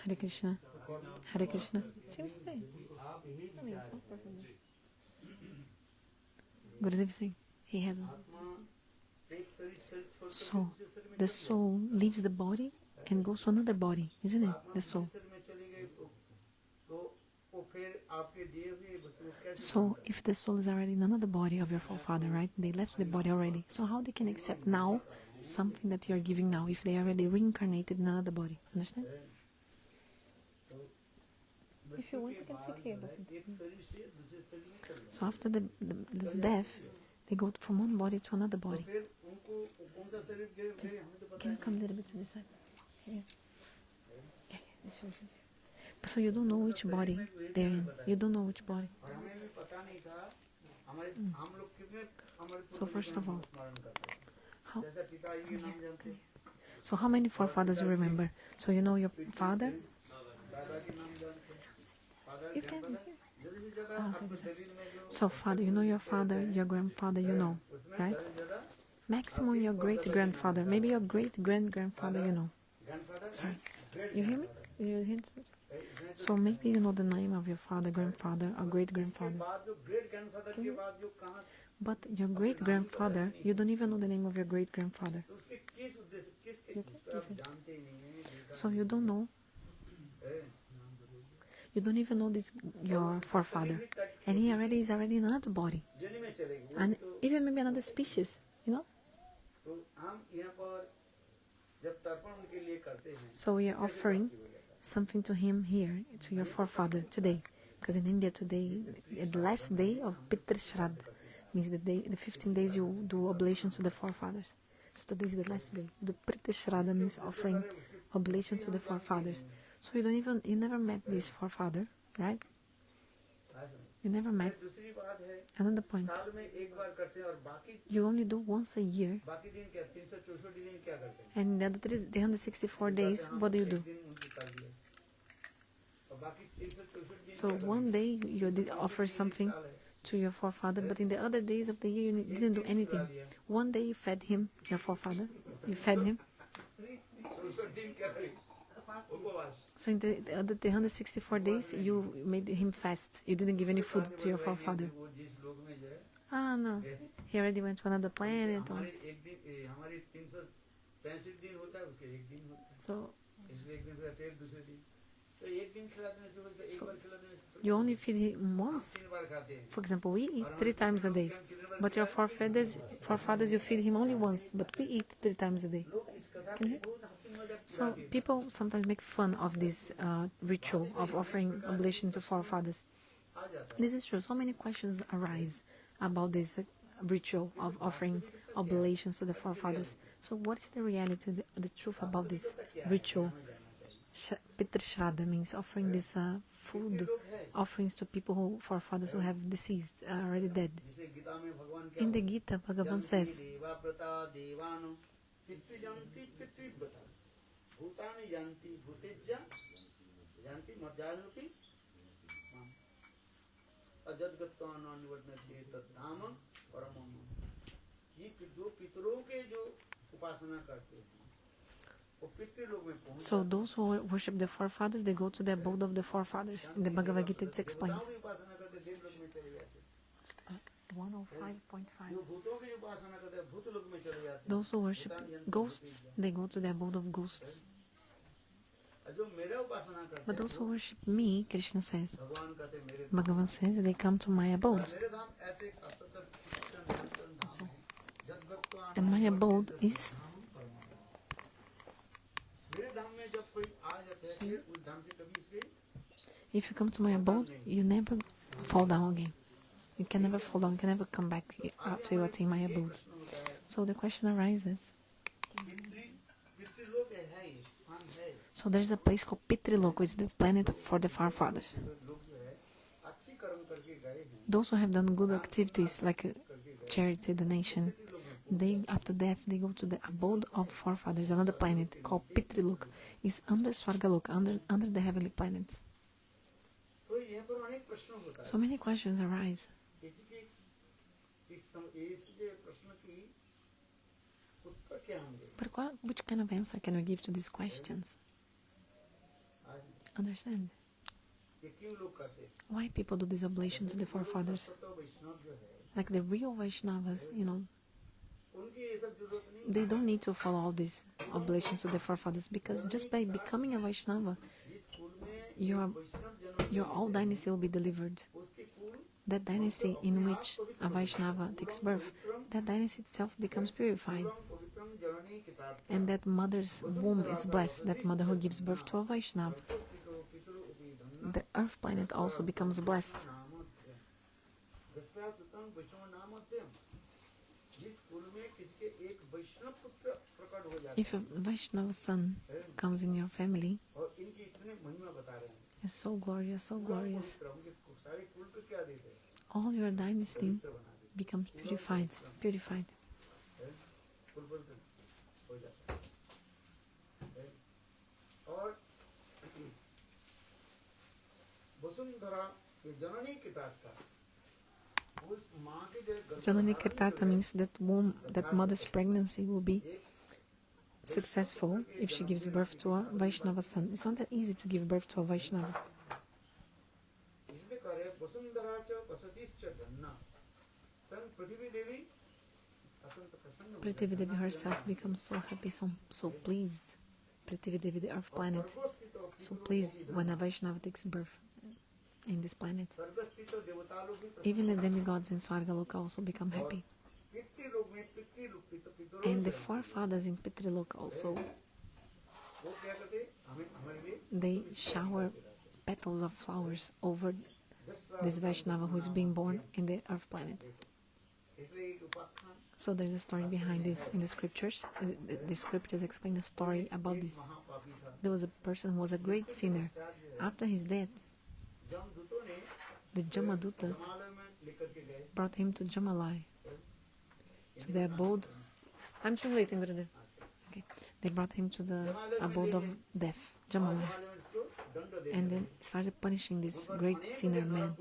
Hare Krishna. Hare Krishna. Gurudev is saying he has one. So the soul leaves the body and goes to another body, isn't it? The soul. So if the soul is already in another body of your forefather, right? They left the body already. So how they can accept now something that you are giving now if they already reincarnated in another body? Understand? If you want, you can sit here. So after the death, they go from one body to another body. Can you come a little bit to this side? Here. Yeah, this way. So you don't know which body they're in. You don't know which body. So first of all, so how many forefathers you remember? So you know your father? You can. So father, you know your father, your grandfather, you know, right? Maximum your great-grandfather, maybe your great-grand-grandfather, you know. Sorry, you hear me? Is your hint? So maybe you know the name of your father, grandfather, or great-grandfather. But your great-grandfather, you don't even know the name of your great-grandfather. So you don't know. You don't even know this your forefather, and he is already in another body, and even maybe another species, you know. So we are offering something to him here, to your forefather today, because in India today, the last day of Pitr shraddha means the 15 days you do oblations to the forefathers. So today is the last day. The Pitr shraddha means offering oblation to the forefathers. So you never met this forefather, right? You never met. Another point. You only do once a year. And the other 364 days, what do you do? So one day you did offer something to your forefather, but in the other days of the year you didn't do anything. One day you fed him, your forefather. You fed him. So in the other 364 days, you made him fast. You didn't give any food to your forefather. Ah, no. He already went to another planet. So you only feed him once. For example, we eat 3 times a day. But your forefathers, you feed him only once. But we eat 3 times a day. Can you? So people sometimes make fun of this ritual of offering oblation to forefathers. This is true. So many questions arise about this ritual of offering oblations to the forefathers. So what is the reality, the truth about this ritual? Pitr shraddha means offering this food offerings to people forefathers who have deceased, already dead. In the Gita, Bhagavan says, so those who worship the forefathers, they go to the abode of the forefathers. In the Bhagavad Gita it's explained. 105.5. Those who worship ghosts, they go to the abode of ghosts. But those who worship me, Krishna says, Bhagavan says, they come to my abode. And my abode is... If you come to my abode, you never fall down again. You can never fall down, you can never come back after you attain my abode. So the question arises. So there's a place called Pitrilok, which is the planet for the forefathers. Those who have done good activities like charity, donation, they after death they go to the abode of forefathers, another planet called Pitrilok. It's under Swargalok, under the heavenly planets. So many questions arise. But which kind of answer can we give to these questions? Understand? Why people do this oblation to the forefathers? Like the real Vaishnavas, they don't need to follow all these oblations to the forefathers, because just by becoming a Vaishnava, your whole dynasty will be delivered. That dynasty in which a Vaishnava takes birth, that dynasty itself becomes purified. And that mother's womb is blessed, that mother who gives birth to a Vaishnava. The earth planet also becomes blessed. If a Vaishnava son comes in your family, it's so glorious, so glorious. All your dynasty becomes purified. Janani Kirtartha means that womb, that mother's pregnancy will be successful if she gives birth to a Vaishnava son. It's not that easy to give birth to a Vaishnava. Prithvi Devi herself becomes so happy, so pleased. Prithvi Devi, the earth planet, so pleased when a Vaishnava takes birth in this planet. Even the demigods in Swargaloka also become happy. And the forefathers in Pitriloka also, they shower petals of flowers over this Vaishnava who is being born in the earth planet. So there's a story behind this in the scriptures. The scriptures explain a story about this. There was a person who was a great sinner. After his death, the Jamadutas brought him to Jamalai, to the abode. I'm translating, Gurudev. Okay. They brought him to the abode of death, Jamalai, and then started punishing this great sinner man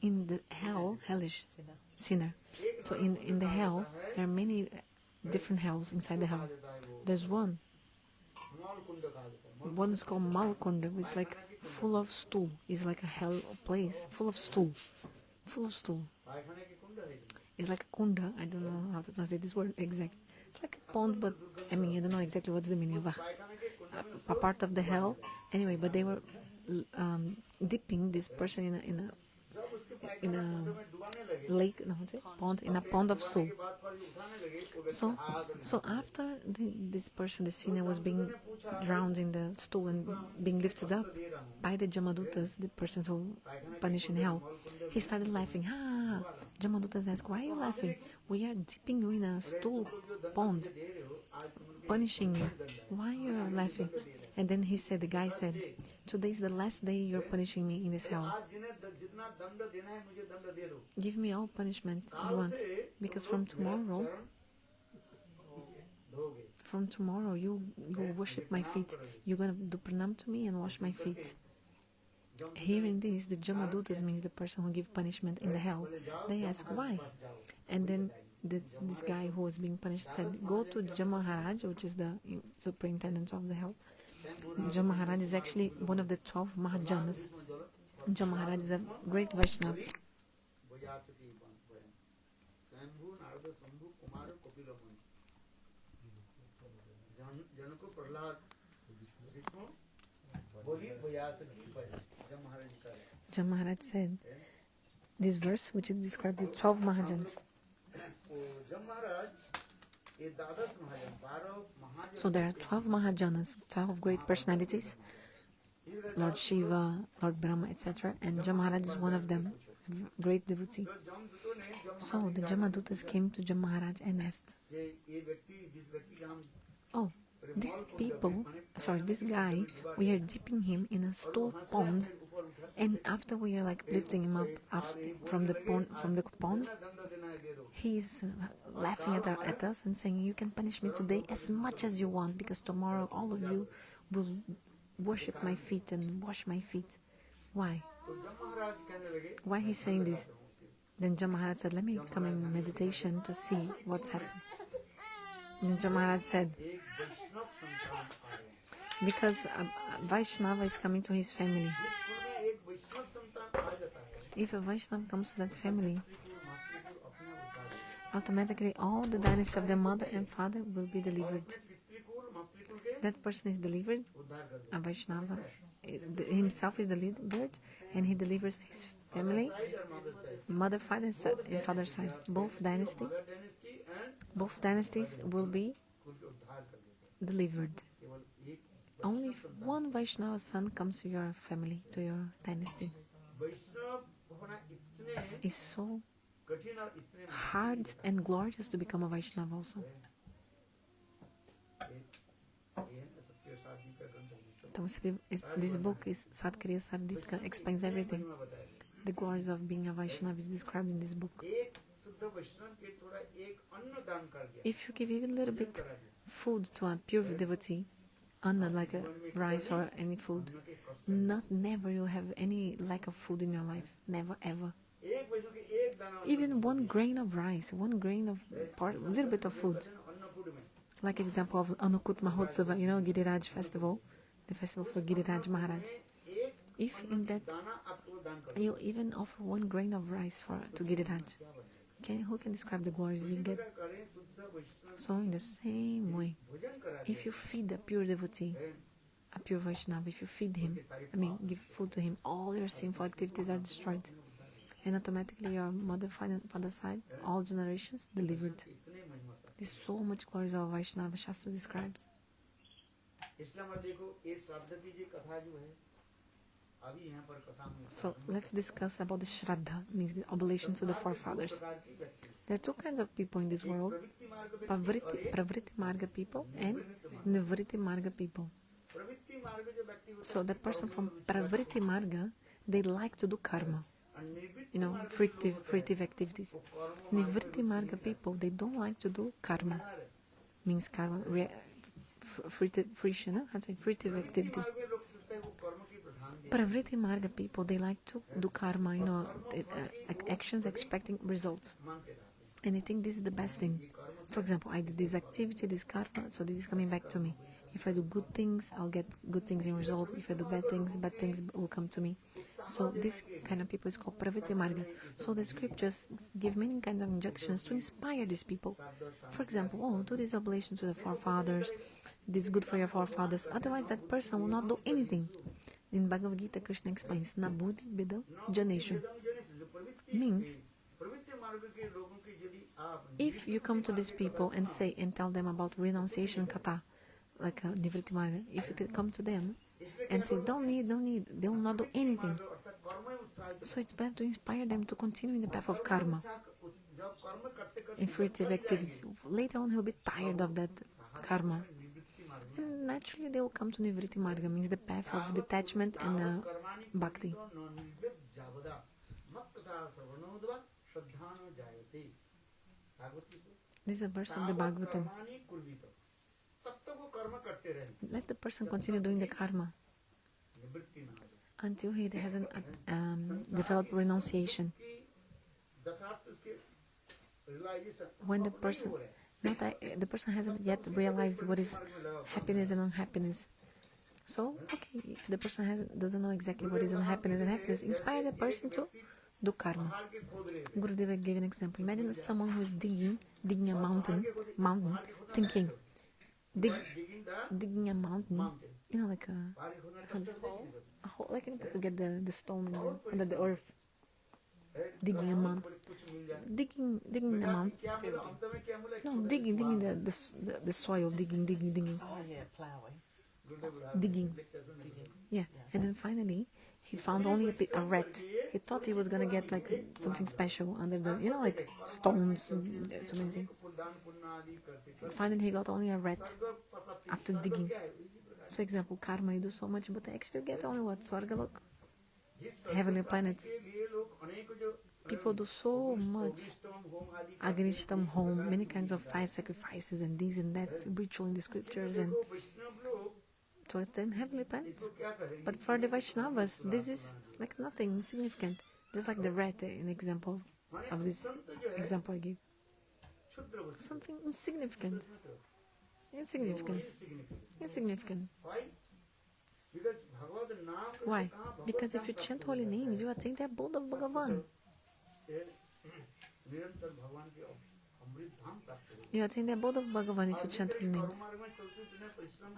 in the hellish sinner. So in the hell, there are many different hells inside the hell. There's one is called Malkunda, which is like full of stool. It's like a hell place full of stool. It's like a kunda. I don't know how to translate this word exactly. It's like a pond, but I don't know exactly what's the meaning of a part of the hell. Anyway, but they were dipping this person in a lake, no, what's it? Pond, in a pond of stool. So after this person, the sinner, was being drowned in the stool and being lifted up by the Jamadutas, the persons who punish in hell, he started laughing. Jamadutas asked, "Why are you laughing? We are dipping you in a stool pond, punishing you. Why you are laughing?" And then the guy said, "Today is the last day you're punishing me in this hell. Give me all punishment you want, because from tomorrow you worship my feet. You're going to do pranam to me and wash my feet." Hearing this, the Jamadutas means the person who gives punishment in the hell. They ask why. And then this guy who was being punished said, "Go to Jamaharaj," which is the superintendent of the hell. Jamaharaj is actually one of the 12 Mahajanas. Jamaharaj is a great Vaishnava. Jamaharaj said this verse, which describes the 12 Mahajans. So there are 12 Mahajanas, 12 great personalities, Lord Shiva, Lord Brahma, etc. And Jamaharaj is one of them, great devotee. So the Jamadutas came to Jamaharaj and asked, "Oh, this guy, we are dipping him in a stool pond, and after we are like lifting him up from the pond, he's laughing at us and saying, 'You can punish me today as much as you want, because tomorrow all of you will worship my feet and wash my feet.' Why? Why he's saying this?" Then Jamaharaj said, "Let me come in meditation to see what's happening." Ninja Maharaj said, because Vaishnava is coming to his family. If a Vaishnava comes to that family, automatically all the dynasty of their mother and father will be delivered. That person is delivered, a Vaishnava himself is delivered, and he delivers his family, mother, father, and father's side. Both dynasties will be delivered. Only if one Vaishnava son comes to your family, to your dynasty. It's so hard and glorious to become a Vaishnava also. This book is Satkriya Sardipka, explains everything. The glories of being a Vaishnava is described in this book. If you give even a little bit food to a pure devotee, anna, like a rice or any food, never you'll have any lack of food in your life. Never, ever. Even one grain of rice, one grain of a little bit of food. Like example of Anukut Mahotsava, you know, Giriraj festival, the festival for Giriraj Maharaj. If in that you even offer one grain of rice to Giriraj, who can describe the glories you get? So in the same way, if you feed a pure devotee, a pure Vaishnava, if you feed him, give food to him, all your sinful activities are destroyed. And automatically your mother, father side, all generations delivered. There's so much glories of Vaishnava Shastra describes. So let's discuss about the shraddha, means the oblation to the forefathers. There are two kinds of people in this world, Pravritti Marga people and Nivritti Marga people. So the person from Pravritti Marga, they like to do karma, fruitive activities. Nivritti Marga people, they don't like to do karma, means karma, fruitive activities. Pravritti Marga people, they like to do karma, actions expecting results. And I think this is the best thing. For example, I did this activity, this karma, so this is coming back to me. If I do good things, I'll get good things in result. If I do bad things will come to me. So this kind of people is called Pravritti Marga. So the scriptures give many kinds of injunctions to inspire these people. For example, do this oblation to the forefathers. This is good for your forefathers. Otherwise, that person will not do anything. In Bhagavad Gita, Krishna explains, Na buddhi bidam janeshu. Means, if you come to these people and tell them about renunciation kata, like Nivritti Marga, if you come to them and say, don't need, they will not do anything. So it's better to inspire them to continue in the path of karma, in fruitive activities. Later on, he'll be tired of that karma. And naturally, they will come to Nivritti Marga, means the path of detachment and bhakti. This is a verse of the Bhagavatam. Let the person continue doing the karma until he hasn't developed renunciation. When the person hasn't yet realized what is happiness and unhappiness. So, okay, if the person doesn't know exactly what is unhappiness and happiness, inspire the person to do karma. Gurudeva gave an example. Imagine someone who is digging a mountain, thinking, digging a mountain, like a hole, like people get the stone under the earth, digging a mountain, digging a mountain. No, digging the soil, digging. Oh yeah, plowing. Digging. Yeah, and then finally he found only a rat. He thought he was gonna get like something special under the, like stones, so many things. Finally he got only a rat after digging. So example, karma, you do so much, but actually get only what? Swargalok? Heavenly planets. People do so much. Agnishtam home, many kinds of fire sacrifices and this and that, ritual in the scriptures and to attain heavenly planets. But for the Vaishnavas, this is like nothing, insignificant. Just like the rat, an example of this example I gave. Something insignificant. Insignificant. Insignificant. Because Bhagavad Naam ka Why? kahan Because Bhagavad if you Naam chant ka holy hota hai. names, you attain the abode of Bhagavan. निरंतर भगवान के अमृत धाम प्राप्त हो. You attain the abode of Bhagavan if you chant holy names.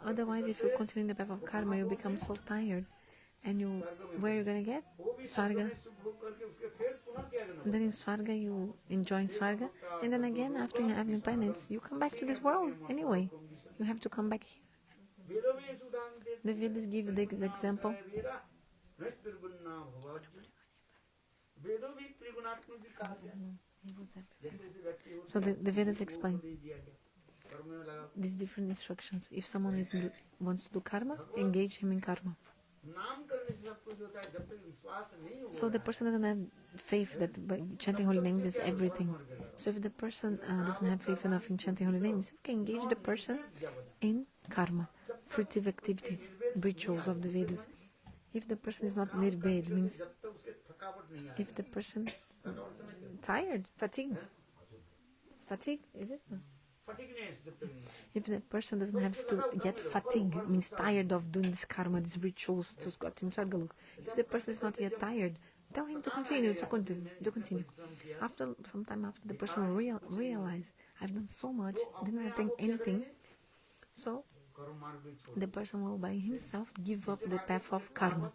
Otherwise, if you continue in the path of karma, you become so tired. And where are you going to get? Swarga. And then in Swarga, you enjoy Swarga. And then again, after having penance, you come back to this world anyway. You have to come back here. The Vedas give the example. So the Vedas explain these different instructions. If someone wants to do karma, engage him in karma. So the person doesn't have faith that chanting holy names is everything. So if the person doesn't have faith enough in chanting holy names, you can engage the person in karma, fruitive activities, rituals of the Vedas. If the person is not nirbed, means if the person tired, fatigue, is it? If the person doesn't have still yet fatigue, means tired of doing this karma, these rituals to got in Swargalok. If the person is not yet tired, tell him to continue. After some time after, the person will realize, I've done so much, didn't attain anything. So the person will by himself give up the path of karma.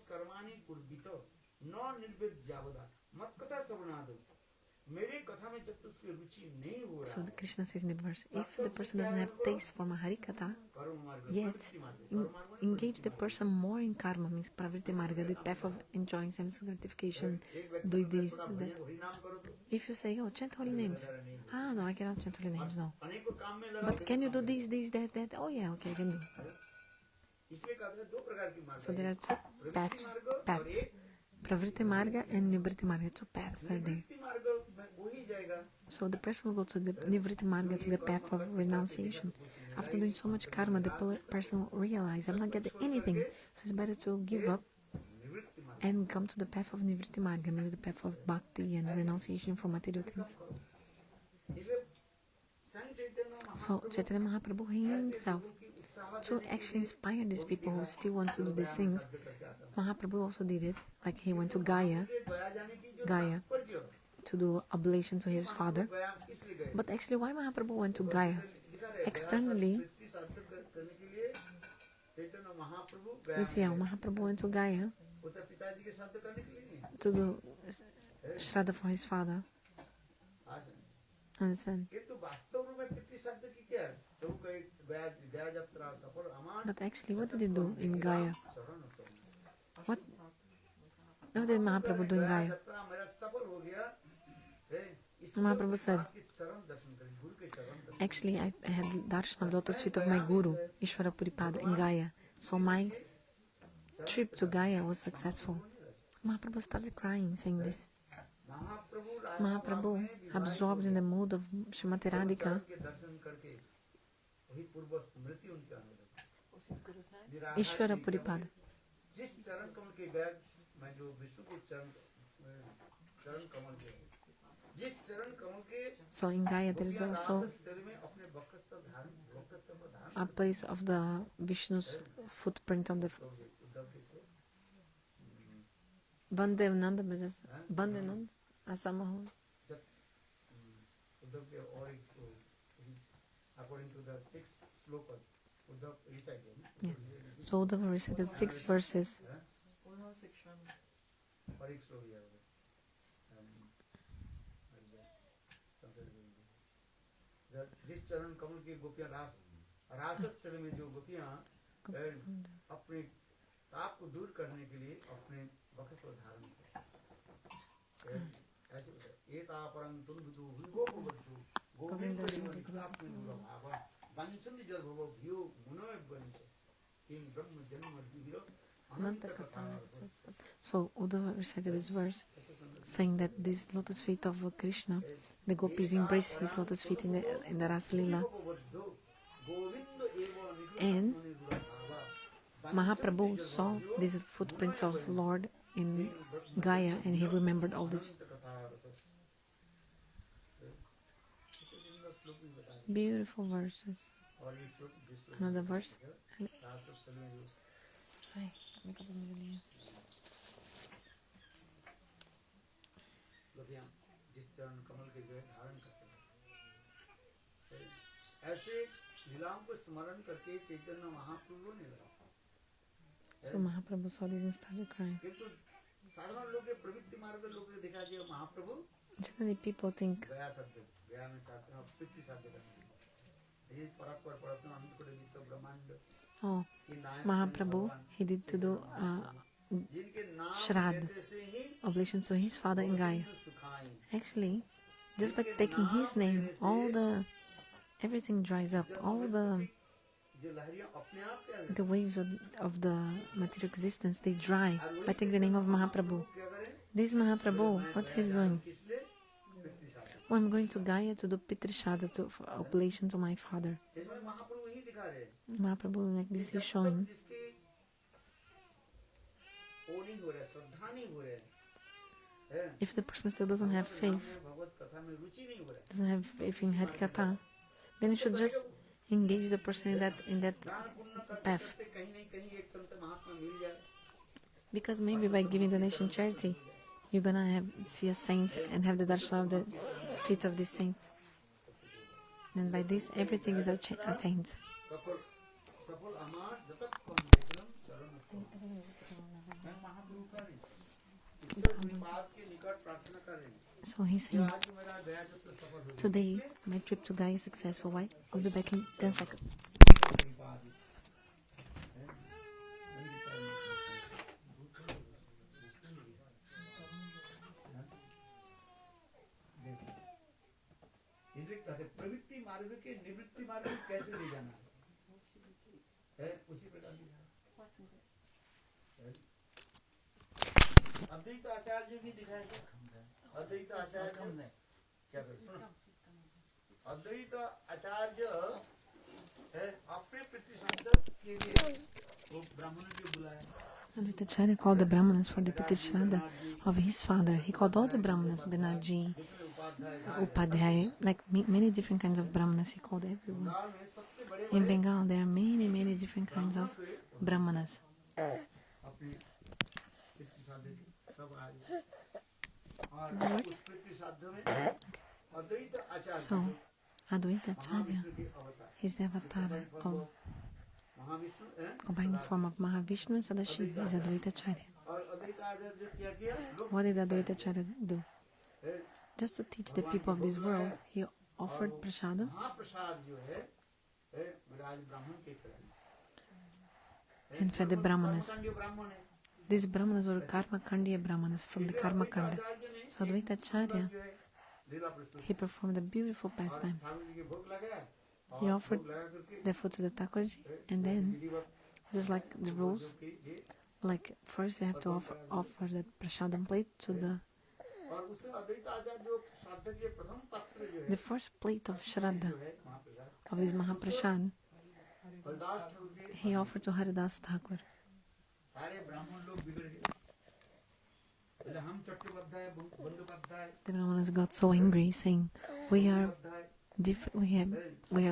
So Krishna says in the verse, if the person doesn't have taste for Maharikatha yet, engage the person more in karma, means pravriti marga, the path of enjoying sense gratification, do this, that. If you say, oh, chant holy names. No, I cannot chant holy names, no. But can you do this, that? Oh yeah, okay, I can do. So there are two paths. Pravriti marga and nivriti marga, two paths are there. So the person will go to the nivriti marga, to the path of renunciation. After doing so much karma, the person will realize, I'm not getting anything. So it's better to give up and come to the path of nivriti marga, means the path of bhakti and renunciation from material things. So Chaitanya Mahaprabhu himself, to actually inspire these people who still want to do these things, Mahaprabhu also did it. Like he went to Gaya to do oblation to his father. But actually, why Mahaprabhu went to Gaya? Externally, we see how Mahaprabhu went to Gaya to do shraddha for his father. Understand? But actually, what did he do in Gaya? What did Mahaprabhu do in Gaya? Mahaprabhu said, actually, I had darshan of the lotus feet of my guru, Ishvara Puripada, in Gaya. So my trip to Gaya was successful. Mahaprabhu started crying, saying this. Mahaprabhu, absorbed in the mood of Srimati Radhika, Ishvara Puripada. So in Gaya there is also a place of the Vishnu's footprint on the Bandevananda, Bandevananda, Asamaho. According to the 6 slokas, Uddhav recited. Yeah. So Uddhava recited 6 verses. जिस चरण कमल की गोपियां रास स्थल में जो गोपियां अपने ताप को दूर करने के लिए अपने वक्र को धारण करते ऐसे ये तापरं तुंदु गोपवधु गोविंद तापने भावा वंचन्ति जल भव भ्यो मुनोय बंच किम ब्रह्म जन्म विरो अनंत कथा. So Uddhava recited this verse saying that this lotus feet of Krishna, the gopis embrace his lotus feet in the Rasa Lila. And Mahaprabhu saw these footprints of Lord in Gaya and he remembered all this. Beautiful verses. Another verse. रासस्थल में जो Hi, मैं कपड़े में नहीं हूँ. गोपियां जिस चरण कमल के जो है धारण करते हैं, ऐसे लीलाओं को स्मरण करके चैतन्य महाप्रभु ने लगा. So Mahaprabhu saw this and started crying. किंतु साधारण लोग के प्रवृत्ति मार्ग लोग ने देखा कि महाप्रभु Generally people think, गया में साधना पितृ साध्य करने ये परात्पर परत्न अनंत विश्व ब्रह्मांड oh, Mahaprabhu, he did to do जिनके नाम shraddha, लेते से ही oblation to his father in Gaya. सुखाई. Actually, just by taking his name, everything dries up. All जो लहरियां अपने आप क्या the waves of the material existence, they dry by taking the name of Mahaprabhu. करें, This Mahaprabhu, what's he doing? इसलिए पितृ साध्य. Oh, I'm going to Gaya to do Pitr shraddha for oblation to my father. इसमें महाप्रभु ही दिखा रहे हैं. Mahaprabhu, like this, is showing. जिसके वो नहीं हो रहा, श्रद्धा नहीं हो रहा है. If the person still doesn't have faith, भगवत कथा में रुचि नहीं हो रहा है. doesn't have faith in Harikatha, then you should just engage the person in that दान पुण्य करते path. करते कहीं नहीं कहीं एक संत महात्मा मिल जाए. Because maybe by giving donation charity, you're gonna see a saint and have the darshan of the feet of this saint. And by this, everything is attained. सफल सफल अमार जब तक कौन देखलम शरण मैं महाप्रभु का नहीं ईश्वर कृपाद के निकट प्रार्थना कर रहे हैं. So he's saying, आज मेरा दया जब तक सफल हो today my trip to Gaya is successful. Why? I'll be back in 10 seconds. कृपाद प्रवृत्ति मार्ग के निवृत्ति मार्ग में कैसे ले जाना है उसी प्रकार की अद्वैत आचार्य भी दिखाएगा. अद्वैत आचार्य क्या अद्वैत आचार्य अपने प्रतिशब्द के लिए वो ब्राह्मणों को बुलाया. Advaita Acharya called the Brahmanas for the Pitr shraddha of his father. He called all the Brahmanas, Benaji, Upadhyay, like many different kinds of Brahmanas. He called everyone. In Bengal, there are many different kinds of Brahmanas. अपने प्रतिशब्द के सब आए और उस प्रतिशब्द में अद्वैत आचार्य So, Advaita Acharya के अवतार is the avatar of Mahavishnu combined form of Mahavishnu and Sadashiv is Advaita Acharya. और अद्वैत आचार्य क्या किया लोग What did Advaita Acharya do? Just to teach the people of this world, he offered prasada महाप्रसाद जो है विराज ब्राह्मण के तरह and fed the Brahmanas. जो ब्राह्मण है These Brahmanas were Karma Kandiya Brahmanas from the Karma Kanda. So Advaita Acharya, लीला प्रस्तुत he performed a beautiful pastime. Thakur ji के भोग लगाया He और offered भोग लगा करके the food to the Thakurji, and then, विधिवत just like the rules, ये like first you have to offer the prasadam plate to और उससे अद्वैत आचार्य जो साधक के प्रथम पात्र जो है the first plate of shraddha महाप्रसाद of this Mahaprasad, Hardas Thakur के he offered to Haridas Thakur. सारे ब्राह्मण लोग बिगड़ गए. पहले हम Chattopadhyay Bandyopadhyay The Brahmanas got so angry, saying, "We are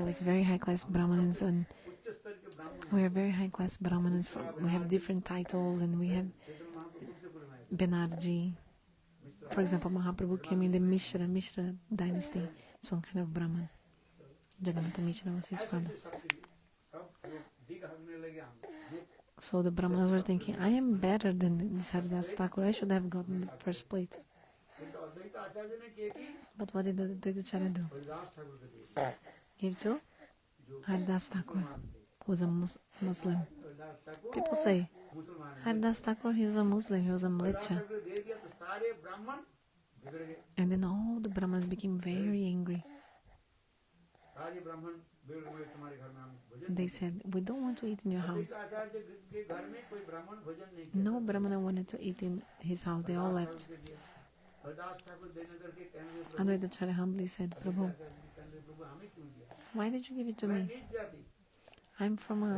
like very high class Brahmanas, and उच्च स्तर के ब्राह्मण we are very high class Brahmanas. We have different titles, and we have Chaitanya Mahaprabhu से बुलवाए Benarji." For example, Mahaprabhu came in the Mishra dynasty. It's one kind of Brahman. Jagannatha Mishra was his father. सब लोग दिग हगने लगे हम So the Brahmanas were thinking, I am better than this Haridas Thakur. I should have gotten the first plate. तो अद्वैत आचार्य ने क्या की But what did the Advaita Acharya do? Hardas Thakur को दिए Give to Haridas Thakur, who was a Muslim. Hardas Thakur People say, मुसलमान Haridas Thakur, he was a Muslim, he was a Hardas Mlecha. Thakur को दे दिया तो सारे ब्राह्मण बिगड़ गए. And then all the Brahmanas became very angry. सारे ब्राह्मण बिगड़ गए तुम्हारे घर में हम भोजन They said, we don't want to eat in your house. अद्वैत आचार्य के घर में कोई ब्राह्मण भोजन नहीं किया. No Brahmana wanted to eat in his house. They all left. Hardas Thakur देने करके कहने Advaita Acharya humbly said, Prabhu, प्रभु हमें क्यों दिया. why did you give it to मैं me? नीच जाति I'm from a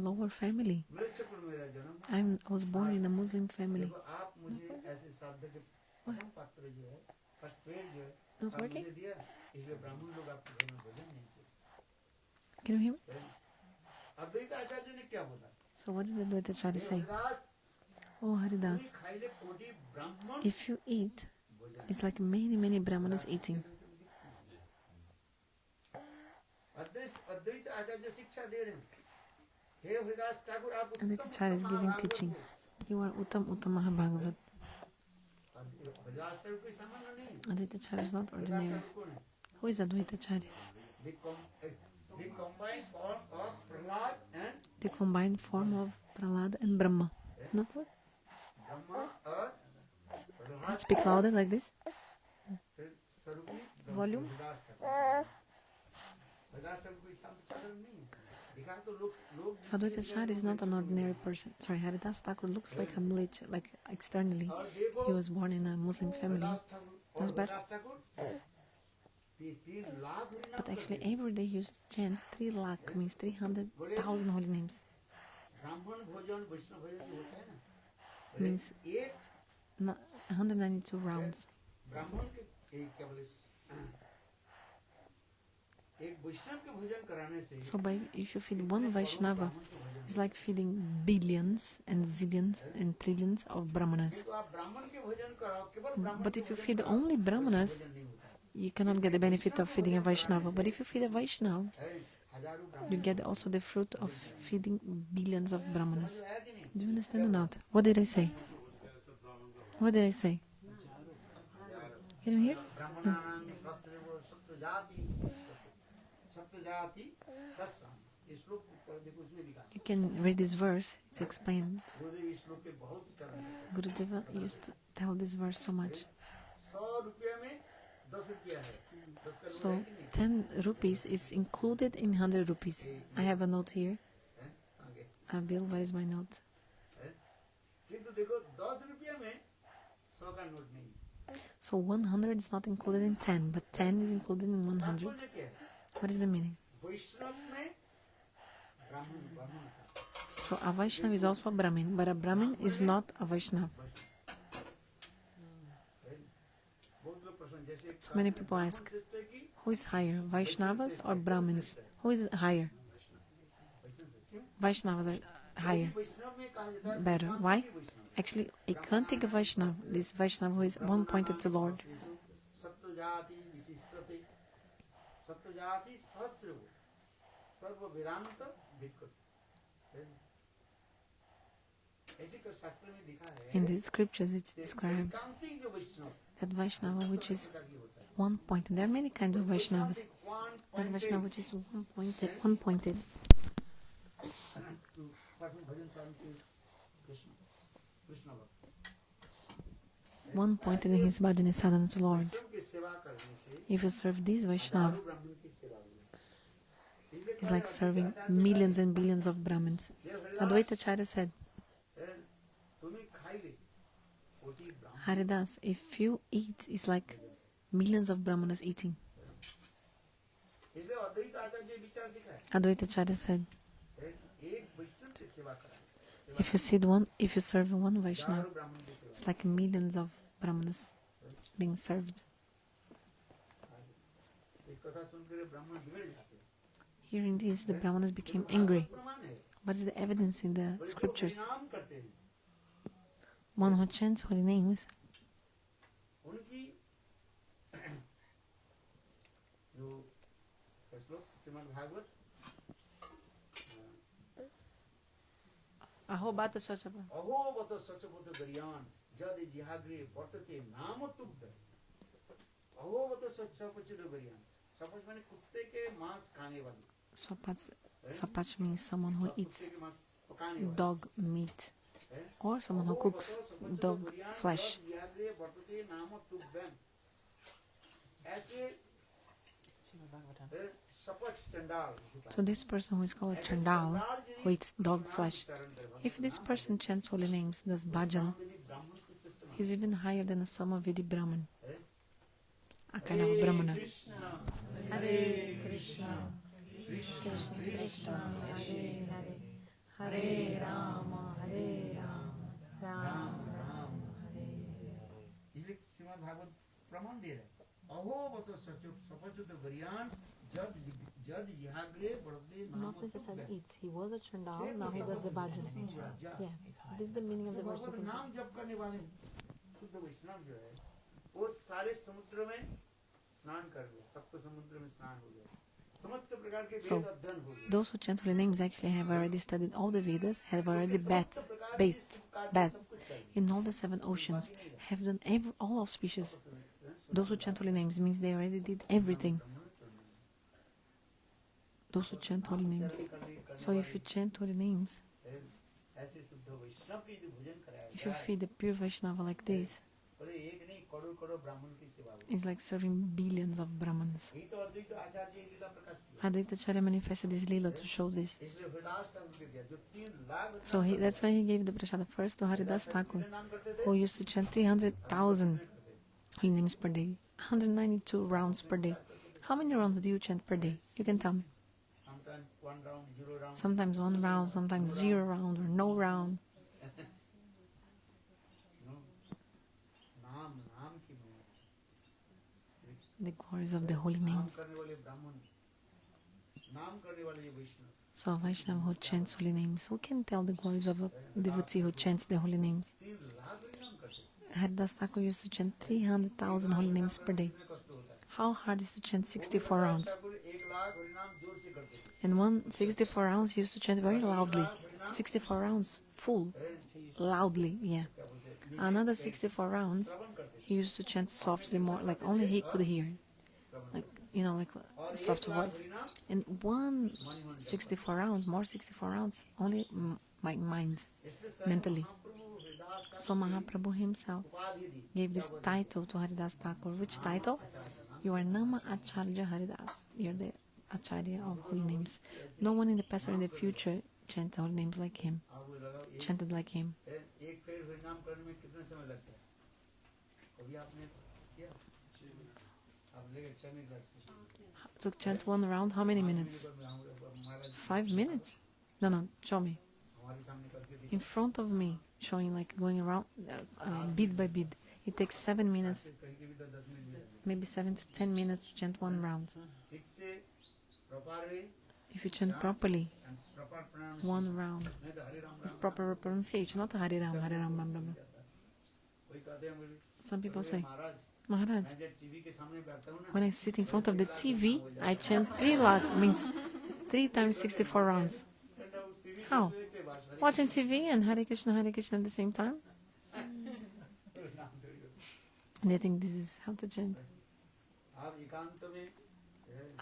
lower family. मृत्यु मेरा जन्म. I was born in a Muslim family. देखो आप मुझे ऐसे साधक के प्रथम पात्र जो है फर्स्ट पेड़ जो है Not आप working? मुझे दिया इसलिए ब्राह्मण लोग आपके घर में भोजन नहीं किए. Can you hear me? क्या बोला? So what did the Advaitacharya say? Haridas, Oh Haridas, तुम खाइले कोटि ब्राह्मण if you eat, it's like many brahmanas eating. अद्वैत आचार्य शिक्षा दे रहे हैं। हे हरिदास ठाकुर, आप Advaitacharya is giving teaching. You are Uttam Mahabhagavat. Haridas Thakur कोई सामान्य नहीं। Advaitacharya is not ordinary. Who is Advaitacharya? The combined form of Prahlad and The combined form of Prahlad and Brahma. Not what? Brahma or Prahlad Speak louder like this. Sarupni Volume. Haridas Thakur कोई साधारण नहीं। दिखा तो लोग So Advaitacharya is not an ordinary person. Sorry, Haridas Thakur looks like a village, like externally. He was born in a Muslim family. That's bad. But actually every day he used to chant 3 lakh, means 300,000 holy names. ब्राह्मण भोजन वैष्णव भोजन जो होता है ना, Means एक 192 rounds. ब्राह्मण के क्या बोले एक वैष्णव के भोजन कराने से So if you feed one Vaishnava, it's like feeding billions and zillions and trillions of Brahmanas. तो आप ब्राह्मण के भोजन कराओ, केवल ब्राह्मण But if you feed only Brahmanas, you cannot get the benefit of feeding a Vaishnava. But if you feed a Vaishnava, हजारों ब्राह्मण you get also the fruit of feeding billions of Brahmanas. Do you understand or not? What did I say? What did I say? Can you hear? ब्राह्मणानां सहस्रेव सप्तजाति सप्तजाति सहस्राणि। इस श्लोक पर देखो, उसमें लिखा है। You can read this verse. It's explained. गुरुदेव इस श्लोक के बहुत चरण है। Gurudeva used to tell this verse so much. 100 रुपये में 10 रुपया है। 10 का So 10 rupees is included in 100 rupees. I have a note here. आगे Bill, where is my note? किंतु देखो 10 रुपये में 100 का नोट नहीं। So 100 is not included in 10, but 10 is included in 100. तात्पर्य क्या है? What is the meaning? वैष्णव में ब्राह्मण था। So a Vaishnava is also a Brahmin, but a Brahmin is not a Vaishnava. बहुत लोग प्रश्न जैसे So many people ask, श्रेष्ठ है कि who is higher, Vaishnavas or Brahmins? Who is higher? Vaishnavas are higher, वैष्णव में कहा जाता है better. Why? Actually, I can't think of Vaishnava, this Vaishnava who is one pointed to Lord. सप्तजाति विशिष्यते सप्तजाति सहस्र सर्व वेदांत विकृत। ऐसे का शास्त्र में लिखा है In the scriptures, it's described एकांतिक जो वैष्णव that Vaishnava which is one pointed. There are many kinds of Vaishnavas. That Vaishnava which is one pointed. भजन शांति कृष्ण कृष्ण भक्त One pointed in his bhajan is sadhana to Lord. की सेवा करने से If you serve this Vaishnava, ब्राह्मण की सेवा हुई। it's like serving millions and billions of Brahmins. Advaitacharya said, तुम्हें खाई ले कोटि ब्राह्मण। Haridas, if you eat, it's like millions of Brahmanas eating. इसलिए अद्वैत आचार्य विचार दिखा है Advaitacharya said, एक वैष्णव की सेवा करा if you serve one Vaishnava, हजारों ब्राह्मण की सेवा। it's like millions of Brahmanas being served. इस कथा सुनकर ब्राह्मण बिगड़ जाते हैं। Hearing this, the Brahmanas became angry. प्रमाण है What is the evidence in the scriptures? नाम करते हैं One who chants holy names, उनकी जो श्लोक श्रीमद् भागवत Ahobata Shachapa. अहोबत सचबोध गरियान जद जिहाग्रे वर्तते नाम तुब्द। अहोबत सचपचित गरियान, सपच माने कुत्ते के मांस खाने वाली। Swapach means someone who eats कुत्ते के मांस पकाने वाली। dog meat or someone who cooks dog flesh. जिहाग्रे वर्तते नाम तुब्द। ऐसे सपच चंडाल। So this person who is called Chandal, who eats dog flesh, if this person chants holy names, does bhajan, he's even higher than a Samavedi Brahman, a kind of Brahmana. Hare Krishna, Krishna Krishna, Hare Hare, Hare Rama, Hare Rama, Rama Rama, Hare Hare. इसलिए श्रीमद् भागवत प्रमाण दे रहे हैं। अहोबत सचुत गरियान जद जद याग्रे बढ़ते नाम Not necessarily eats. He was a chandal, now he does the bhajan. Yeah, this is the meaning of the verse. You can नाम check. जप करने वाले शुद्ध वैष्णव जो है वो सारे समुद्र में स्नान कर गए, सप्त समुद्र में स्नान हो गया, समस्त प्रकार के वेद अध्ययन हो गए. Those who chant holy names actually have already studied all the Vedas, have already bathed in all the 7 oceans, have done all auspicious. Those who chant holy names means they already did everything. Those who chant holy names. So if you chant holy names, ऐसे शुद्ध वैष्णव की जो भोजन कराया if you feed a pure Vaishnava like this, बोले एक नहीं करोड़ करोड़ ब्राह्मण की सेवा हो. it's like serving billions of Brahmans. यही तो अद्वैत आचार्य जी लीला प्रकाश किया. Advaita Acharya manifested this lila to show this. इसलिए हरिदास ठाकुर के दिया जो 3 lakh So that's why he gave the prasada first to Haridas Thakur, who used to chant 300,000 holy names per day, 192 rounds per day. How many rounds do you chant per day? You can tell me. sometimes 1 round 0 round. Sometimes 1 round, sometimes 0 round or no round. नाम नाम की The glories of the holy नाम names. करने वाले ब्राह्मण, नाम करने वाले ये वैष्णव. So a Vaishnava who chants holy names, who can tell the glories of a devotee who chants the holy names? 3 lakh हरिनाम करते. Haridas Thakur used to chant 300,000 holy names per day. How hard is to chant 64 rounds? Thakur 1 lakh हरिनाम जोर से करते थे. And 64 rounds he used to chant very loudly. 64 rounds, full, loudly, yeah. Another 64 rounds, he used to chant softly, more like only he could hear. Like, like a soft voice. And 64 rounds, more 64 rounds, only my mind, mentally. So Mahaprabhu himself gave this title to Haridas Thakur. Which title? You are Nama Acharya Haridas. You're the Acharya of holy names. No one in the past or in the future chanted holy names like him, chanted like him. एक फेर हरिनाम करने में कितना समय लगता है? कभी आपने किया? आप लेके 6 मिनट लगते हैं. To chant 1 round, how many minutes? 5 minutes? No, show me. हमारे सामने करके In front of me, showing like going around bead by bead. It takes 7 minutes, कहीं के भी 10 मिनट भी लगते maybe 7 to 10 minutes to chant 1 round. हैं. ठीक से proper way If you chant properly, and proper pronounce 1 round, नहीं तो हरे Ram with proper pronunciation, not Hare Ram, Ram, Ram, Ram. कोई कहते हैं मुझे Some people say, महाराज Maharaj, मैं जब टीवी के सामने बैठता हूँ ना when I sit in front of the TV, I chant 3 lakh, means 3 times 64 rounds. How? Watching TV and Hare Krishna at the same time? And they think this is how to chant. आप एकांत में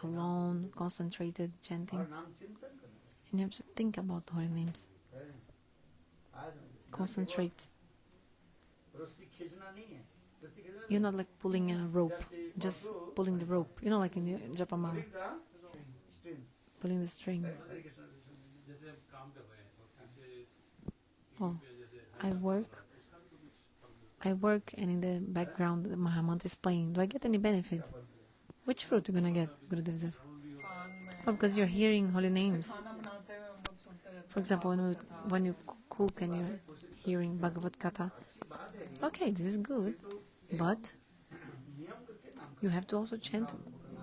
Alone, concentrated chanting. और नाम चिंतन करना And you have to think about holy names. है. आज Concentrate. रस्सी खींचना नहीं है. रस्सी खींचना You're not like pulling a rope, just pulling the rope. Like in the Japamala, pulling the string. Oh, I work and in the background the Mahamant is playing. Do I get any benefit? Which fruit are you gonna get, Gurudev says? Oh, because you're hearing holy names. For example, when you cook and you're hearing Bhagavad Gita. Okay, this is good, but you have to also chant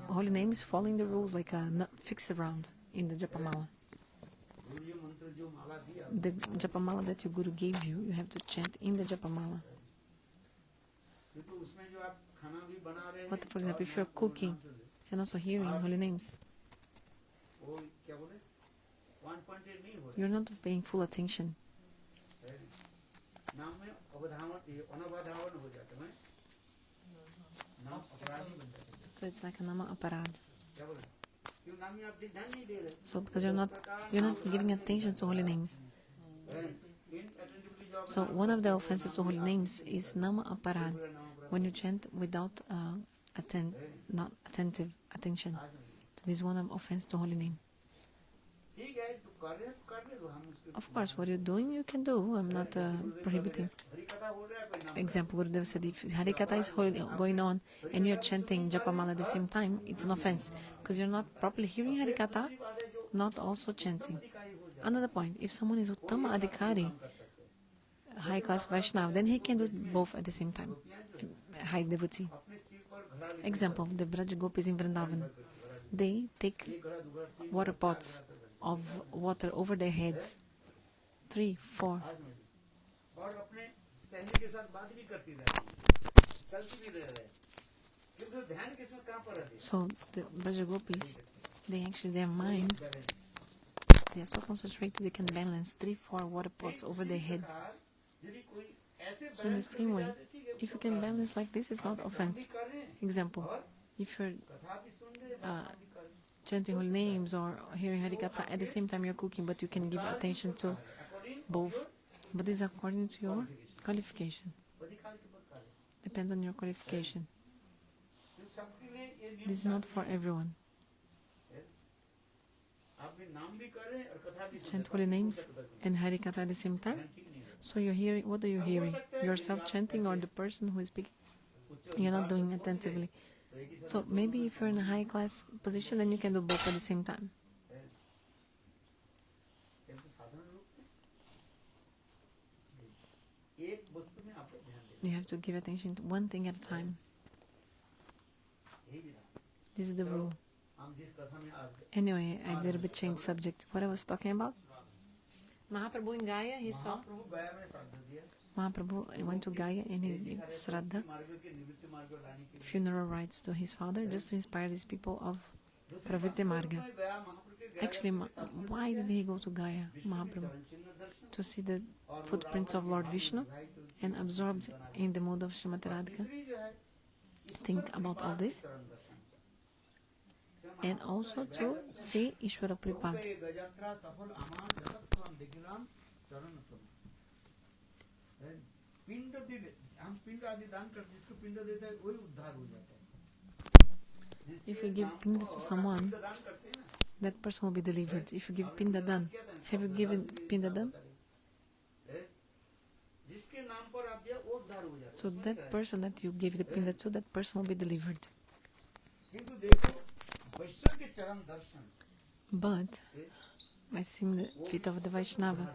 holy names following the rules like a fixed round in the Japamala. The Japamala that your Guru gave you, you have to chant in the Japamala. But for example, if you're cooking and also hearing holy names, you're not paying full attention. So it's like a nama aparad. So because you're not giving attention to holy names. So one of the offenses to holy names is nama aparad, when you chant without not attentive attention. So this is one of offense to holy name. Of course, what you're doing, you can do. I'm not prohibiting. Example, Gurudev said, if Harikatha is going on and you're chanting Japamala at the same time, it's an offense. Because you're not properly hearing Harikatha, not also chanting. Another point, if someone is Uttama Adhikari, high class Vaishnava, then he can do both at the same time. High devotee. Example, the Braj Gopis in Vrindavan. they take water pots of water over their heads. 3, 4. और अपने सहेली के साथ बात भी करती रहती है, चलती भी रह रहे, क्योंकि ध्यान किसमें कहाँ पर रहती है? So the Brajagopis, their minds, they are so concentrated they can balance 3, 4 water pots over their heads. So in the same way, if you can balance like this, it's not offense. Example, if you're chanting holy names or hearing Harikatha, at the same time you're cooking, but you can give attention to both. But this is according to your qualification. Depends on your qualification. This is not for everyone. Chant holy names and Harikatha at the same time. So you're hearing, what are you hearing? Yourself chanting or the person who is speaking? You're not doing attentively. So maybe if you're in a high class position, then you can do both at the same time. You have to give attention to one thing at a time. This is the rule. Anyway, I little bit changed subject. What I was talking about? Mahaprabhu in Gaya, he saw. Mahaprabhu went to Gaya and he gave shraddha, funeral rites to his father, just to inspire these people of pravritti marga. Actually, why did he go to Gaya, Mahaprabhu? To see the footprints of Lord Vishnu and absorbed in the mode of Srimati Radhika. Think about all this. And also to see Ishwara Pripad. If you give pinda to someone, that person will be delivered. If you give pinda dan, have you given pinda dan? So that person that you gave the pinda to, that person will be delivered. But by seeing the feet of the Vaishnava,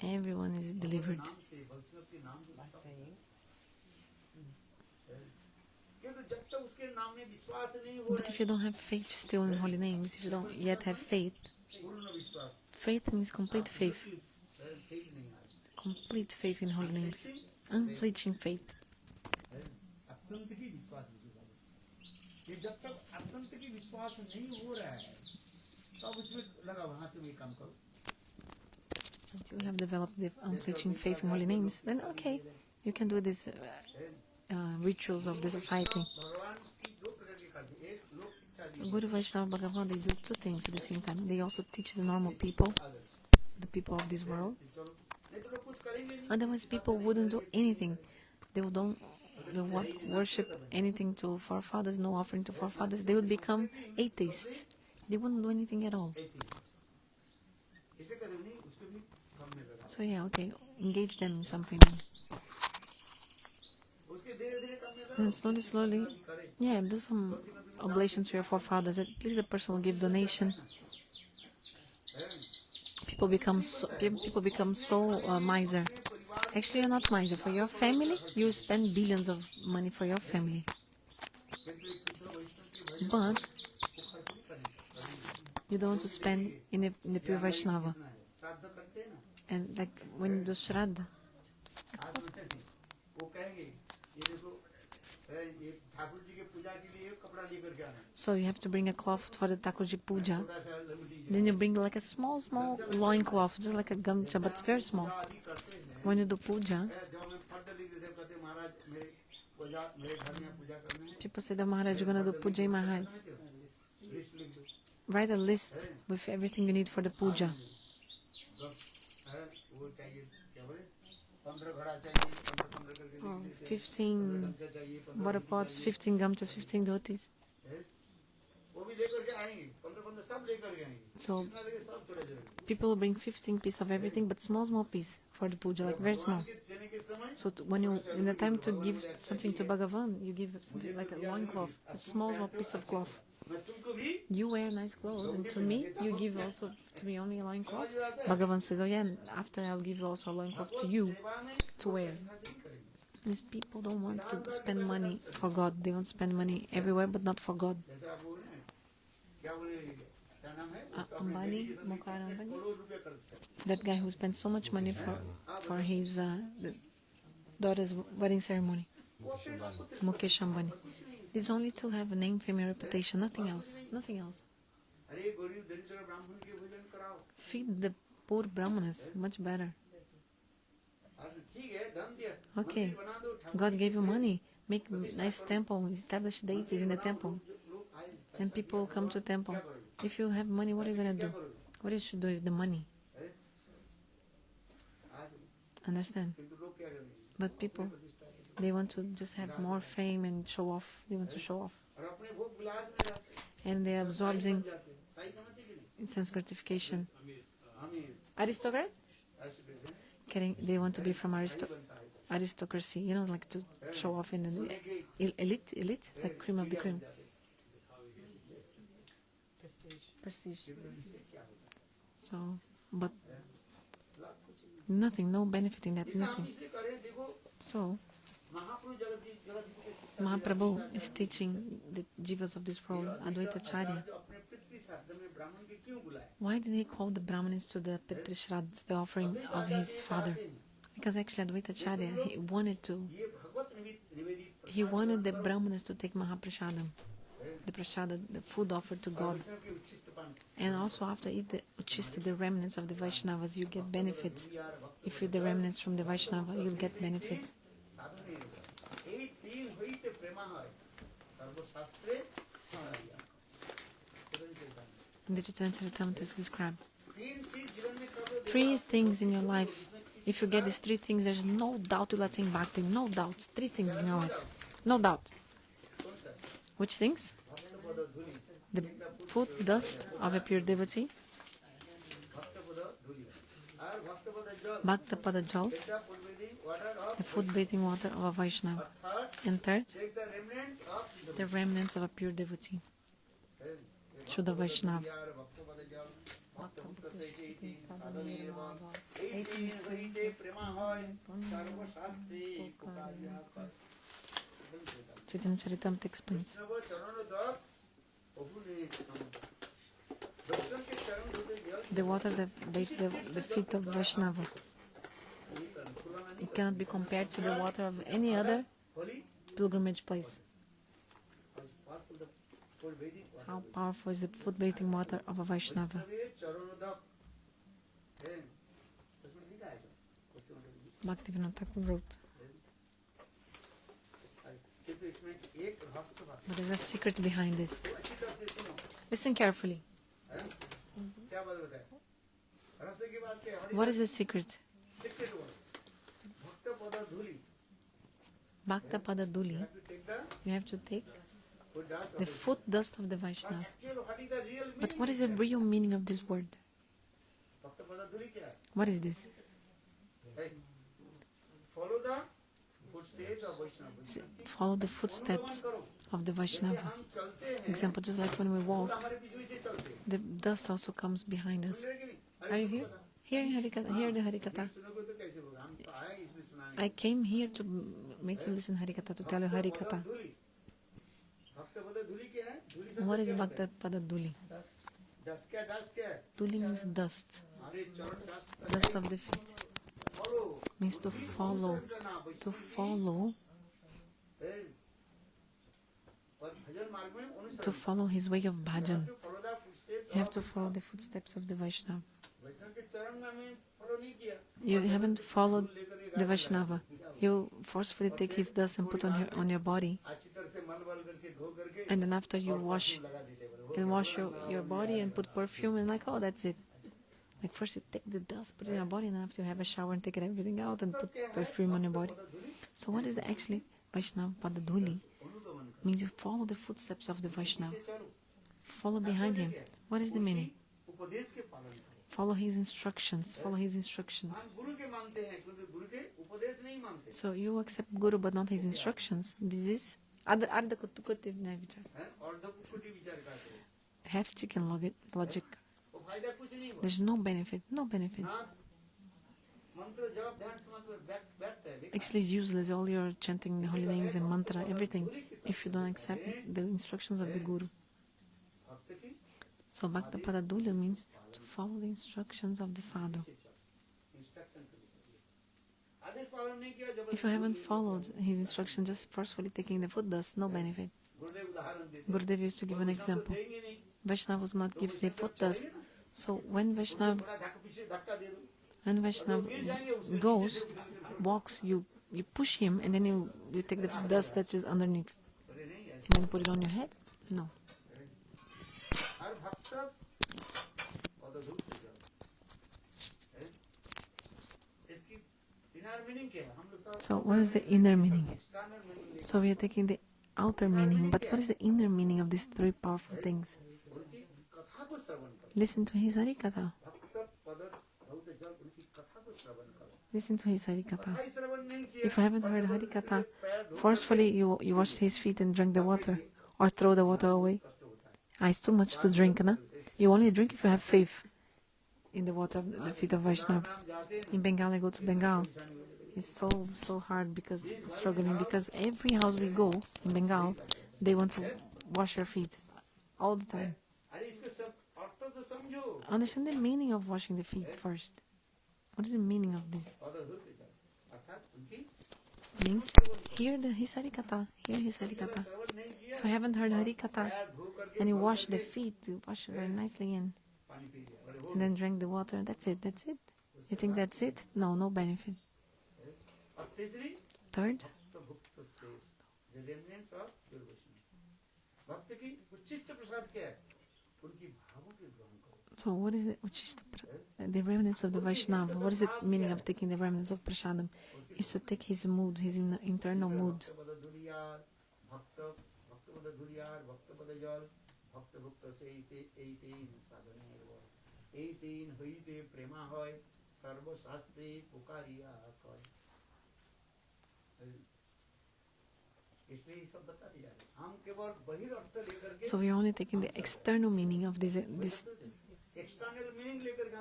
everyone is delivered. But if you don't have faith still in holy names, if you don't yet have faith, faith means complete faith. Complete faith in holy names. Unflinching faith. Until you have developed the unflinching faith in holy names, then okay, you can do these rituals of the society. Guru Vaishnava Bhagavan, they do two things at the same time. They also teach the normal people, the people of this world. Otherwise, people wouldn't do anything. They won't worship anything to forefathers, no offering to forefathers. They would become atheists. They wouldn't do anything at all. So yeah, okay, engage them in something. And slowly, yeah, do some oblations to your forefathers. At least the person will give donation. People become so miser. Actually, you're not miser. For your family, you spend billions of money for your family. But you don't want to spend in the pure Vaishnava. And like when you do shraddha, so you have to bring a cloth for the Thakurji puja. Then you bring like a small loin cloth, just like a gamcha, but it's very small. When you do puja, people say the Maharaj is going to do puja in my house. Write a list with everything you need for the puja. 15 water pots, 15 gamchas, 15 dhotis. So people will bring 15 pieces of everything, but small piece for the puja, like very small. So when you, in the time to give something to Bhagavan, you give something like a loincloth, a small piece of cloth. You wear nice clothes, and to me, you give also to me only a loincloth. Bhagavan says, oh yeah, and after I'll give also a loincloth to you to wear. These people don't want to spend money for God. They want to spend money everywhere, but not for God. क्या बोले क्या नाम है उसका अपने Ambani, बेटी के साथ Mukesh कितने Ambani? करोड़ रुपए खर्च That guy who spent so much money for his daughter's wedding ceremony. Mukesh Ambani. This is only to have a name, fame, and reputation, nothing else. Nothing else. अरे गरीब दरिद्र ब्राह्मण के भोजन कराओ Feed the poor brahmanas, much better. ठीक है धन दिया Okay, मंदिर बना दो Thakur God gave you money. Make nice temple, establish deities in the temple. लोग आए And people come to temple. If you have money, what are you going to do? What you should do with the money? आज Understand? किंतु लोग क्या करेंगे But people, they want to just have more fame and show off. They want to show off. और अपने भोग विलास में जाते हैं And they are absorbing जाते हैं सही समझते कि नहीं sense gratification. हमें Aristocrat? ऐसे कहते हैं They want to be from बनता है aristocracy, you know, like to show off in the elite, like cream of the cream. Prestige. So, but nothing, no benefit in that, हम nothing. इसलिए करें देखो So, महापुरुष जगत जी के शिक्षा Mahaprabhu is teaching the jivas of this world, Advaita Charya. जो अपने पितृ श्राद्ध में ब्राह्मण के क्यों बुलाए Why did he call the Brahmins to the Pitr Shraddha, the offering of his father? Because actually Advaita Charya, he wanted ये भगवत निवेदित he wanted the Brahmanas to take Mahaprasadam, the prasada, the food offered to God. वैष्णव के उच्छिष्ट पान And also after eat the uchista, the remnants of the Vaishnavas, you get benefits. If you eat the remnants from the Vaishnava, you'll get benefits. साधन नहीं होगा এই তিন হইতে প্রেমা হয় সর্বশাস্ত্রে সারিয়া In the Chaitanya Charitamrita is described. तीन चीज जीवन में करो 3 things in your life. If you get these 3 things, there's no doubt you'll attain bhakti. No doubt. 3 things in your life. No doubt. कौन सा Which things? भक्त पद धूलि The foot dust of a pure devotee, भक्त पद धूलि और भक्त पद जल Bhakta Pada Jal, बेटा पुलवेदी water of the foot bathing water of a Vaishnava. Third And third, take the remnants of the remnants of a pure devotee, Shuddha Vaishnava. यार भक्त पद जल भक्त मुक्त से इति साधने এই তিন হইতে প্রেমা হয় সর্বশাস্ত্রে কুকারিয়া Chaitanya Charitamrita explains. वैष्णव चरण दस प्रभु ने दर्शन के चरण धोते जल The water that bathed the feet of Vaishnava, it cannot be compared to the water of any other Holi pilgrimage place. Powerful the for वैदिक How powerful is the foot bathing water of a Vaishnava? चरणोदक है उसमें लिखा है Bhaktivinoda Thakur wrote. किंतु इसमें एक रहस्य बात But there's a secret behind this. अच्छी तरह से सुनो Listen carefully. हैं? क्या बात बताए रहस्य की बात क्या है What is the secret? Secret word भक्त पद धूलि Bhakta Pada Duli. you take the You have to take foot dust the foot dust of the Vaishnava. actually what is the real meaning But what is the real meaning of this word? भक्त पद धूलि क्या है What is this? Hey, follow the footsteps of Vaishnava. Follow the footsteps of the Vaishnava. हम चलते हैं Example, just like when we walk, हमारे पीछे पीछे चलते हैं the dust also comes behind us. सुन रहे कि नहीं? Are you here? Hearing Harikatha, hear the Harikatha. सुनोगे तो कैसे होगा हम तो आए इसलिए सुनाएंगे I came here to make you listen Harikatha, to tell you Harikatha. धूलि भक्त पद धूलि क्या है धूलि से What is Bhakta Pada Duli? dust क्या है Duli means dust, हमारे चरण dust of the feet. follow Means to follow, to follow, और भजन मार्ग में अनुसरण to follow his way of bhajan. follow the footsteps You have to follow the footsteps of the Vaishnava. वैष्णव के चरण में हमें follow नहीं किया You haven't followed the Vaishnava. You forcefully take his dust and put on your body, अच्छी तरह से मल बल करके धो करके and then after you wash your body and put perfume, and like, oh, that's it. Like first you take the dust, put it in your body, and then after you have a shower and take everything out and put perfume on your body. So what is actually Vaishnava Padadhuli? Means you follow the footsteps of the Vaishnava. Follow behind him. What is the meaning? उपदेश के पालन करो Follow his instructions. Follow his instructions. हम गुरु के मानते हैं क्योंकि गुरु के उपदेश नहीं मानते So you accept Guru but not his instructions. This is Arda Kutukutiv Nevicha. हैं और दो कुटी विचार करते हैं Half chicken logic. वो फायदा कुछ नहीं हुआ There's no benefit. No benefit. ना मंत्र जप ध्यान समाधि में बैठते हैं लेकिन Actually, it's useless. All your chanting the holy names and mantra, everything, if you don't accept the instructions of the Guru. भक्त की So Bhakta Padadulya means to follow the instructions of the sadhu. If you haven't followed his instruction, just forcefully taking the food dust, no benefit. Gurudev used to give an example. Vaishnava would not give the food dust. So when Vaishnava goes, walks, you push him and then you take the dust that is underneath and then put it on your head? No. So what is the inner meaning? So we are taking the outer meaning, but what is the inner meaning of these three powerful things? Listen to his Harikatha. Listen to his Harikatha. If you haven't heard Harikatha, forcefully you wash his feet and drink the water, or throw the water away. It's too much to drink, na? You only drink if you have faith in the water of the feet of Vaishnava. In Bengal, I go to Bengal. It's so hard because struggling, because every house we go in Bengal, they want to wash your feet all the time. Understand the meaning of washing the feet first. What is the meaning of this? Means hear his Harikatha. Hear his Harikatha. If you haven't heard Harikatha, and you wash the feet, you wash very nicely and then drink the water. That's it. That's it. You think that's it? No benefit. Third, so what is the remnants of the Vaishnava? What is the meaning of taking the remnants of Prasadam? Is to take his mood, his internal mood. So we are only taking the external meaning of this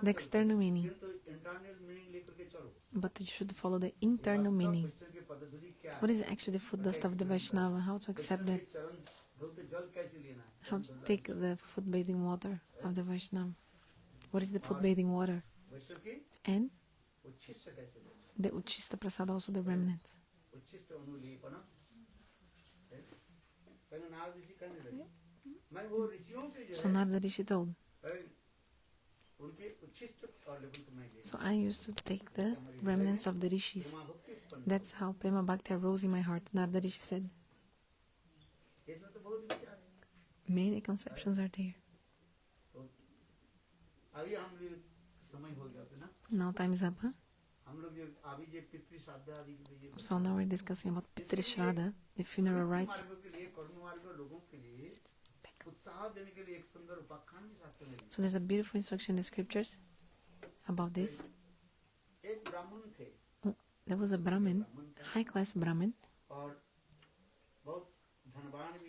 the external meaning. But you should follow the internal meaning. What is actually the food dust of the Vaishnava? How to accept that? How to take the food bathing water of the Vaishnava? What is the food bathing water? And the Uchista Prasad, also the remnants. So Narada Rishi told. So I used to take the remnants of the rishis. That's how Prema Bhakti rose in my heart. Narada Rishi said. Many conceptions are there. Now time is up, huh? So now we're discussing about Pitr shraddha, the funeral rites. So there's a beautiful instruction in the scriptures about this. There was a Brahmin, high-class Brahmin.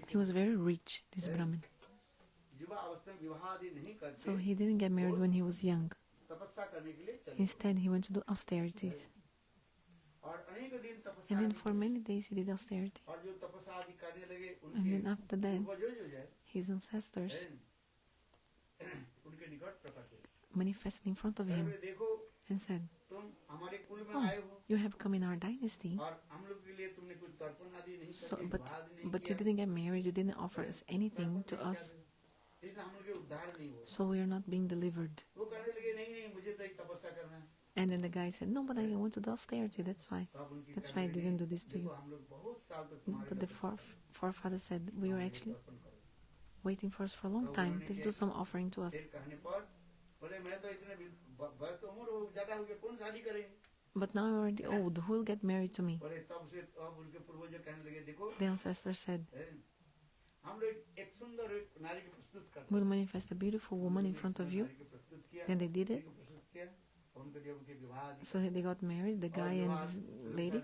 He was very rich, this Brahmin. So he didn't get married when he was young. Instead, he went to do austerities. And then for many days he did austerity. And then after that, his ancestors manifested in front of him and said, "Oh, you have come in our dynasty, so, but you didn't get married, you didn't offer us anything to us, so we are not being delivered." And then the guy said, "No, but I want to do austerity, that's why I didn't do this to you." But the forefather said, "We were actually waiting for us for a long time, please do some offering to us." But now I'm already old, who will get married to me? The ancestor said, "We'll manifest a beautiful woman in front of you." Then they did it. So they got married, the guy and his lady,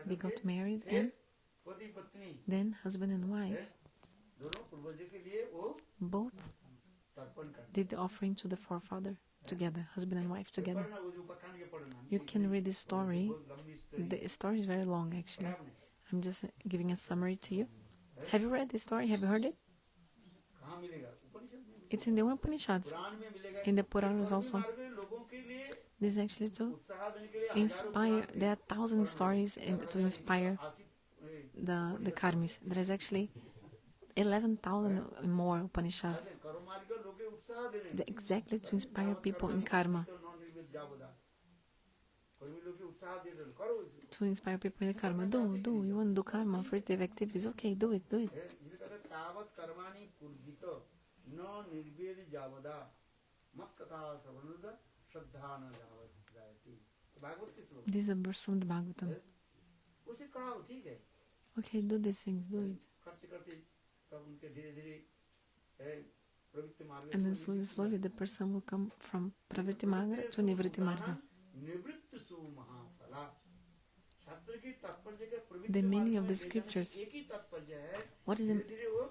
they got married, and then husband and wife both did the offering to the forefather together, husband and wife together. You can read this story. The story is very long, actually. I'm just giving a summary to you. Have you read this story? Have you heard it? It's in the Upanishads, in the Puranas also. This is actually to inspire. There are 1,000 stories to inspire the karmis. There is actually 11,000 more Upanishads. Exactly to inspire people in karma. To inspire people in karma. Do. You want to do karma, fruitive activities. Okay, do it. This is a verse from the Bhagavatam. Okay, do these things, do it. And then slowly the person will come from pravritti marga to nivritti marga. The meaning of the scriptures. What is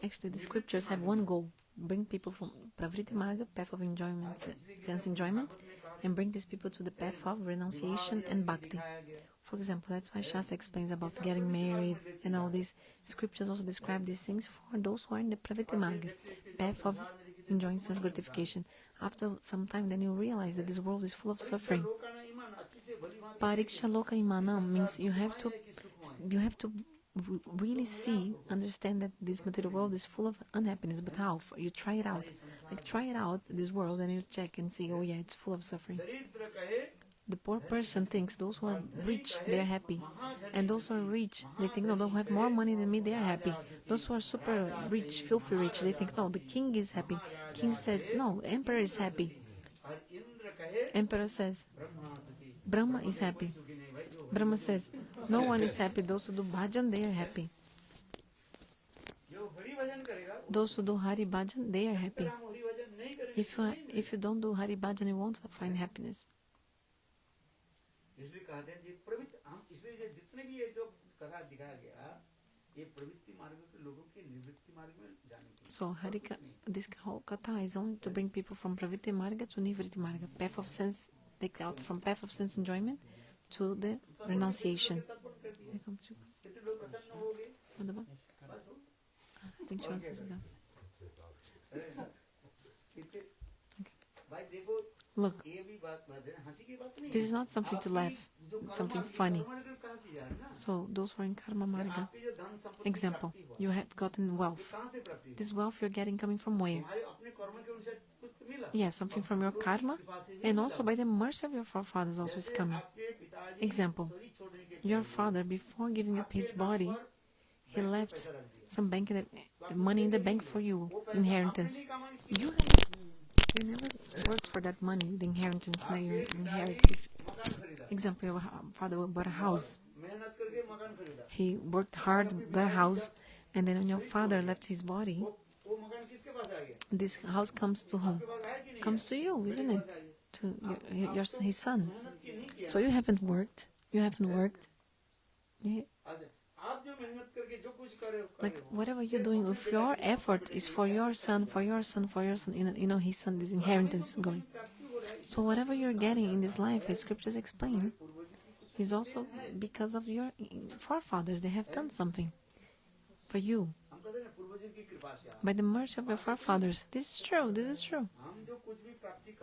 actually the scriptures have one goal: bring people from pravritti marga, path of enjoyment, sense enjoyment, and bring these people to the path of renunciation and bhakti. For example, that's why Shastra explains about getting married and all these scriptures also describe these things for those who are in the pravritti marga, path of enjoying sense gratification. After some time, then you realize that this world is full of suffering. Pariksha loka imanam means you have to really understand that this material world is full of unhappiness. But how? You try it out. Like try it out, this world, and you check and see, oh yeah, it's full of suffering. The poor person thinks those who are rich, they are happy. And those who are rich, they think, no, those who have more money than me, they are happy. Those who are super rich, filthy rich, they think, no, the king is happy. King says, no, emperor is happy. Emperor says, Brahma is happy. Brahma says, no one is happy. Those who do bhajan, they are happy. Those who do Hari Bhajan, they are happy. If you don't do Hari Bhajan, you won't find happiness. So this whole katha is only to bring people from pravritti marga to nivritti marga, path of sense, take out from path of sense enjoyment to the renunciation. I think she wants to sit down. Look, this is not something to laugh, something funny. So those who are in karma marga, example, you have gotten wealth. This wealth you're getting coming from where? Yes, something from your karma, and also by the mercy of your forefathers also is coming. Example, your father, before giving up his body, he left some money in the bank for you, inheritance. You never worked for that money, the inheritance that you inherited. Example, your father bought a house. He worked hard, got a house, and then when your father left his body, this house comes to whom? Comes to you, isn't it? To his son. So you haven't worked. Yeah. Like whatever you're doing, if your effort is for your son, his son, this inheritance going. So whatever you're getting in this life, as scriptures explain, is also because of your forefathers. They have done something for you. By the mercy of your forefathers. This is true.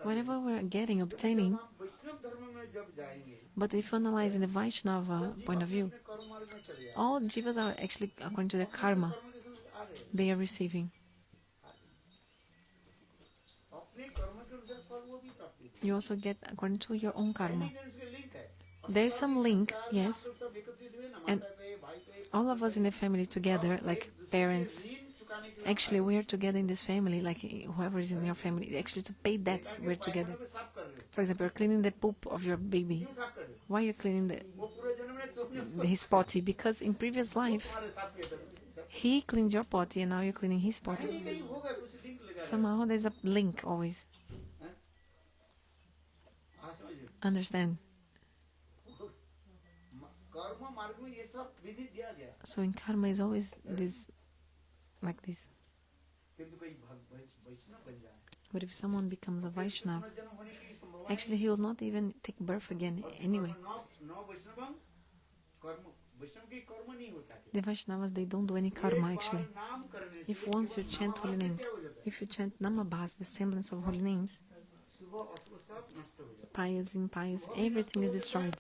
Whatever we're obtaining. But if you analyze in the Vaishnava point of view, all jivas are actually according to their karma they are receiving. You also get according to your own karma. There is some link, yes. And all of us in the family together, like parents, actually we are together in this family, like whoever is in your family, actually to pay debts, we're together. For example, you're cleaning the poop of your baby. Why are you cleaning his potty? Because in previous life, he cleaned your potty and now you're cleaning his potty. Somehow there's a link always. Understand? So in karma is always this, like this. But if someone becomes a Vaishnava, actually he will not even take birth again anyway. The Vaishnavas, they don't do any karma actually. If once you chant holy names, if you chant Namabhas, the semblance of holy names, pious, impious, everything is destroyed.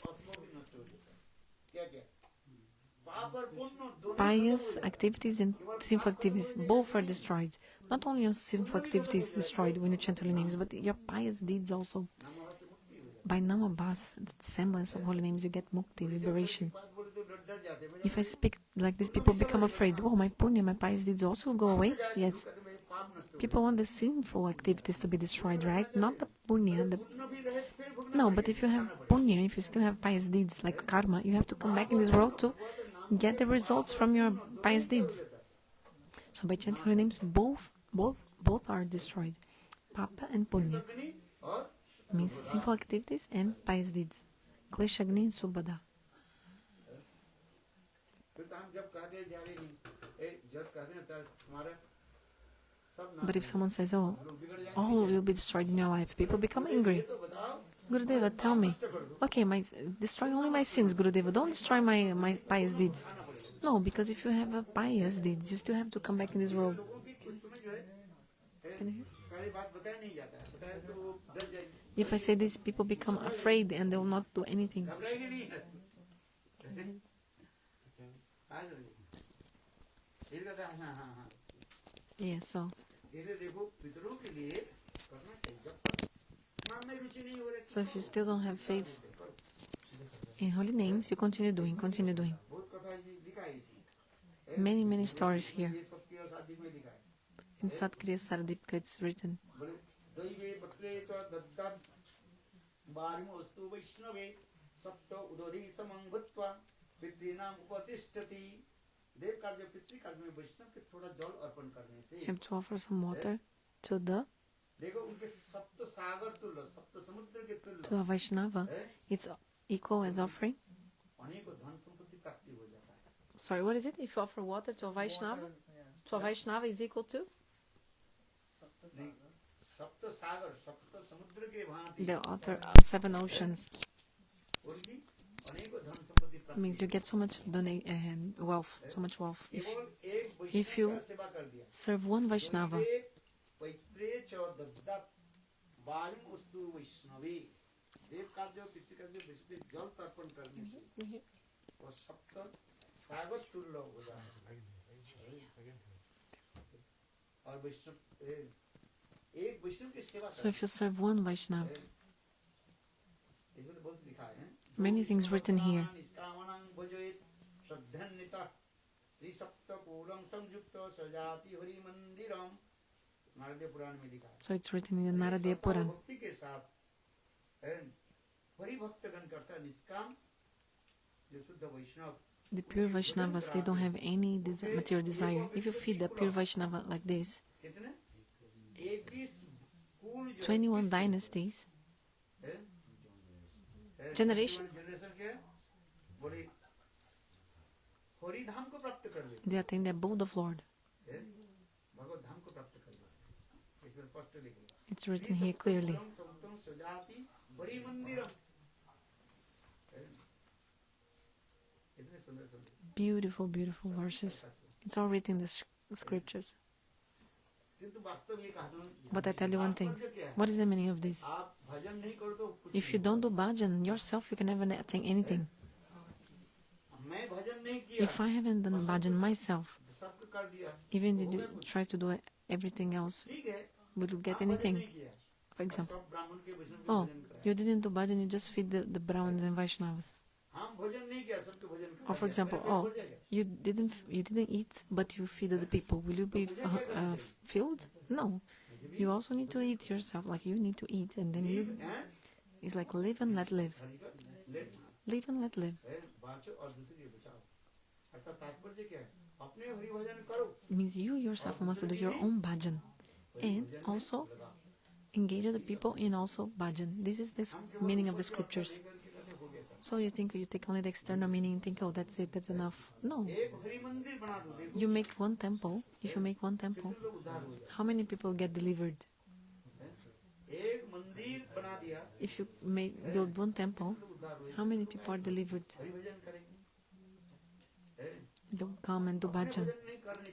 Pious activities and sinful activities, both are destroyed. Not only your sinful activities destroyed when you chant holy names, but your pious deeds also. By Namabhas, the semblance of holy names, you get mukti, liberation. If I speak like this, people become afraid. Oh, my punya, my pious deeds also will go away? Yes. People want the sinful activities to be destroyed, right? Not the punya. No, but if you have punya, if you still have pious deeds like karma, you have to come back in this world to get the results from your pious deeds. So by chanting holy names, both are destroyed. Papa and punya means sinful activities and pious deeds. Kleshagni and subhada. But if someone says, oh, all will be destroyed in your life, people become angry. Gurudeva, tell me. Okay, destroy only my sins, Gurudeva. Don't destroy my pious deeds. No, because if you have a pious deeds, you still have to come back in this world. Can you hear? If I say this, people become afraid and they will not do anything. Yeah, so if you still don't have faith in holy names, you continue doing. Many stories here. In Satkriya Saradipika it's written. You have to offer some water to a Vaishnava. It's equal as offering. Sorry, what is it? If you offer water to a Vaishnava? To a Vaishnava is equal to? The author of 7 oceans. Means you get so much wealth, so much wealth. If you serve one Vaishnava, so if you serve one Vaishnava, many things written here. So it's written in the Naradiya Puran. The pure Vaishnavas, they don't have any material desire. If you feed the pure Vaishnava like this, 21 dynasties, generations, they attain the abode of Lord. It's written here clearly. Beautiful, beautiful verses. It's all written in the scriptures. But I tell you one thing. What is the meaning of this? If you don't do bhajan yourself, you can never attain anything. If I haven't done bhajan myself, even if you try to do everything else, will you get anything? For example, oh, you didn't do bhajan, you just feed the Brahmins and Vaishnavas. Or for example, oh, you didn't eat, but you feed the people. Will you be filled? No. You also need to eat yourself. Like you need to eat, and then you. It's like live and let live. Live and let live. It means you yourself must do your own bhajan, and also engage other people in also bhajan. This is the meaning of the scriptures. So you think you take only the external meaning and think, oh, that's it, that's enough. No. You make one temple. If you make one temple, how many people get delivered? If you build one temple, how many people are delivered? they will come and do bhajan.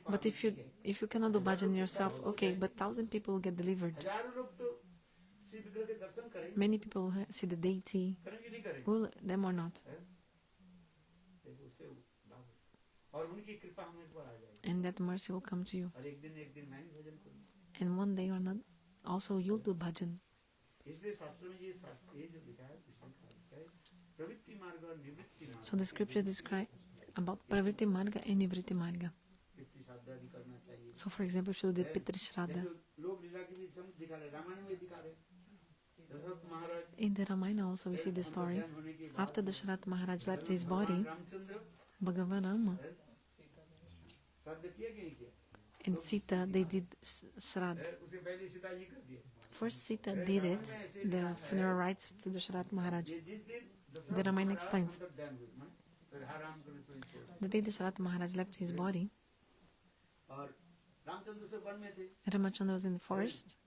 But if you cannot do bhajan yourself, okay, but 1,000 people will get delivered. Many people will see the deity. Will them or not? And that mercy will come to you. And one day or not, also you'll do bhajan. So the scripture describe about pravritti marga and nivritti marga. So for example, should do the Pitr shraddha. In the Ramayana also we see the story. After the Shraddha Maharaj left his body, Bhagavan Rama and Sita, they did Shraddha. First Sita did it, the funeral rites to the Shraddha Maharaj. The Ramayana explains. The day the Shraddha Maharaj left his body, Ramachandra was in the forest.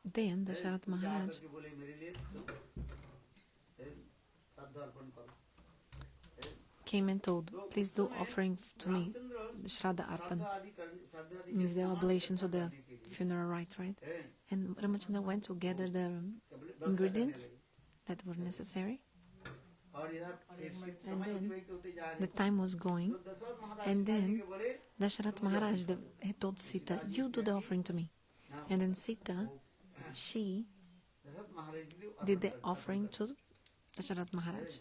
Then the Shraddha Maharaj came and told, please do offering to me, the Shraddha Arpan, means the oblation to the funeral rite, right? And Ramachandra went to gather the ingredients that were necessary. And then the time was going, and then Dasharath Maharaj he told Sita, you do the offering to me. And then Sita, she did the offering to Dasharath Maharaj.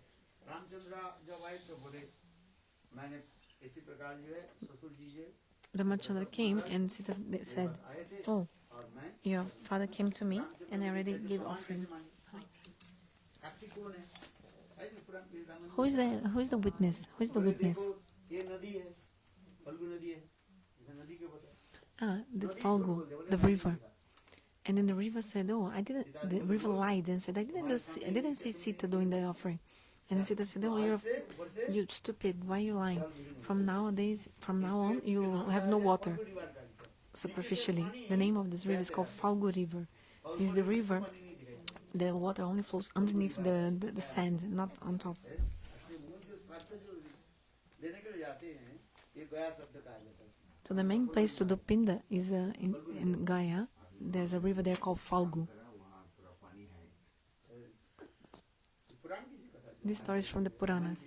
Ramachandra came and Sita said, oh, your father came to me and I already gave offering. Who is the witness? Who is the witness? The Falgu, the river. And then the river said, oh, the river lied and said, I didn't see Sita doing the offering. And then Sita said, oh, you're stupid, why are you lying? From now on, you will have no water. Superficially, the name of this river is called Falgu River. It's the river, the water only flows underneath the sand, not on top. So the main place to do Pinda is in Gaya. There's a river there called Falgu. This story is from the Puranas.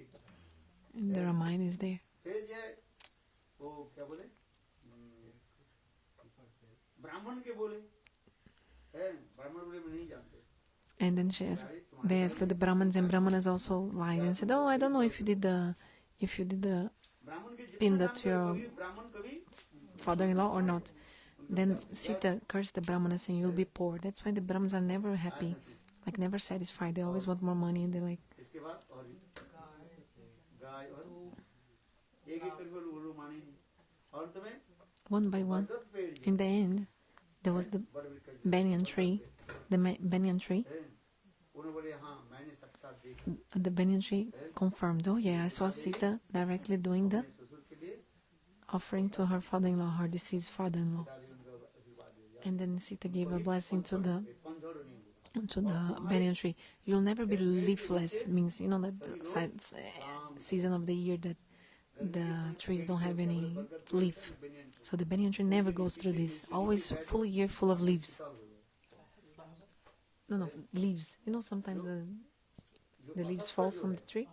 And the Ramayana is there. And then they asked the Brahmins, and Brahmanas also lied and said, oh, I don't know if you did the Pinda to your father-in-law or not. Then Sita cursed the Brahmanas saying, you'll be poor. That's why the Brahmins are never happy, like never satisfied. They always want more money, and they're like, one by one. In the end, there was the banyan tree. The banyan tree. The banyan tree confirmed, oh yeah, I saw Sita directly doing the offering to her father-in-law, her deceased father-in-law. And then Sita gave a blessing to the banyan tree. You'll never be leafless, means, you know, that season of the year that the trees don't have any leaf. So the banyan tree never goes through this. Always full year full of leaves. No, leaves. You know, sometimes the leaves fall from the tree.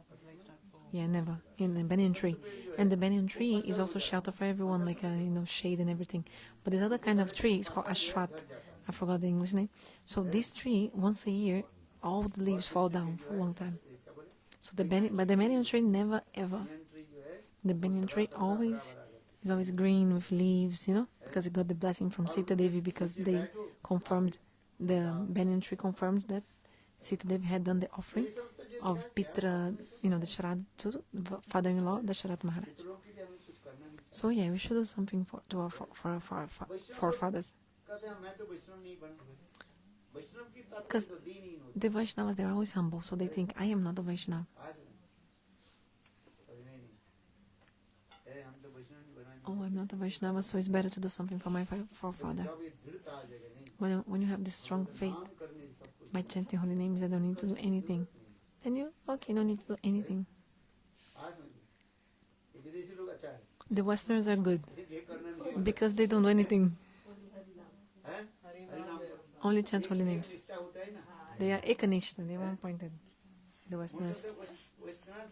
Yeah, never. In the banyan tree. And the banyan tree is also shelter for everyone, like, shade and everything. But this other kind of tree is called ashwat. I forgot the English name. So this tree, once a year, all the leaves fall down for a long time. So but the banyan tree never ever. The banyan tree is always green with leaves, because it got the blessing from Sita Devi, because they confirmed, the banyan tree confirms that Sita Devi had done the offering of Pitr, the shraddha to the father-in-law, the Shraddha Maharaj. So yeah, we should do something for our forefathers. Because the Vaishnavas, they're always humble, so they think, I am not a Vaishnava. Oh, I'm not a Vaishnava, so it's better to do something for my forefather. When you have this strong faith, by chanting holy names, I don't need to do anything. then you, okay, no need to do anything. आज समझिए ये विदेशी लोग अच्छा है The Westerners are good ये करने नहीं because they don't do anything, है हरिनाम करो only chant holy names. निष्ठा होता है ना They are ekanishta, they one pointed. The Westerners. Western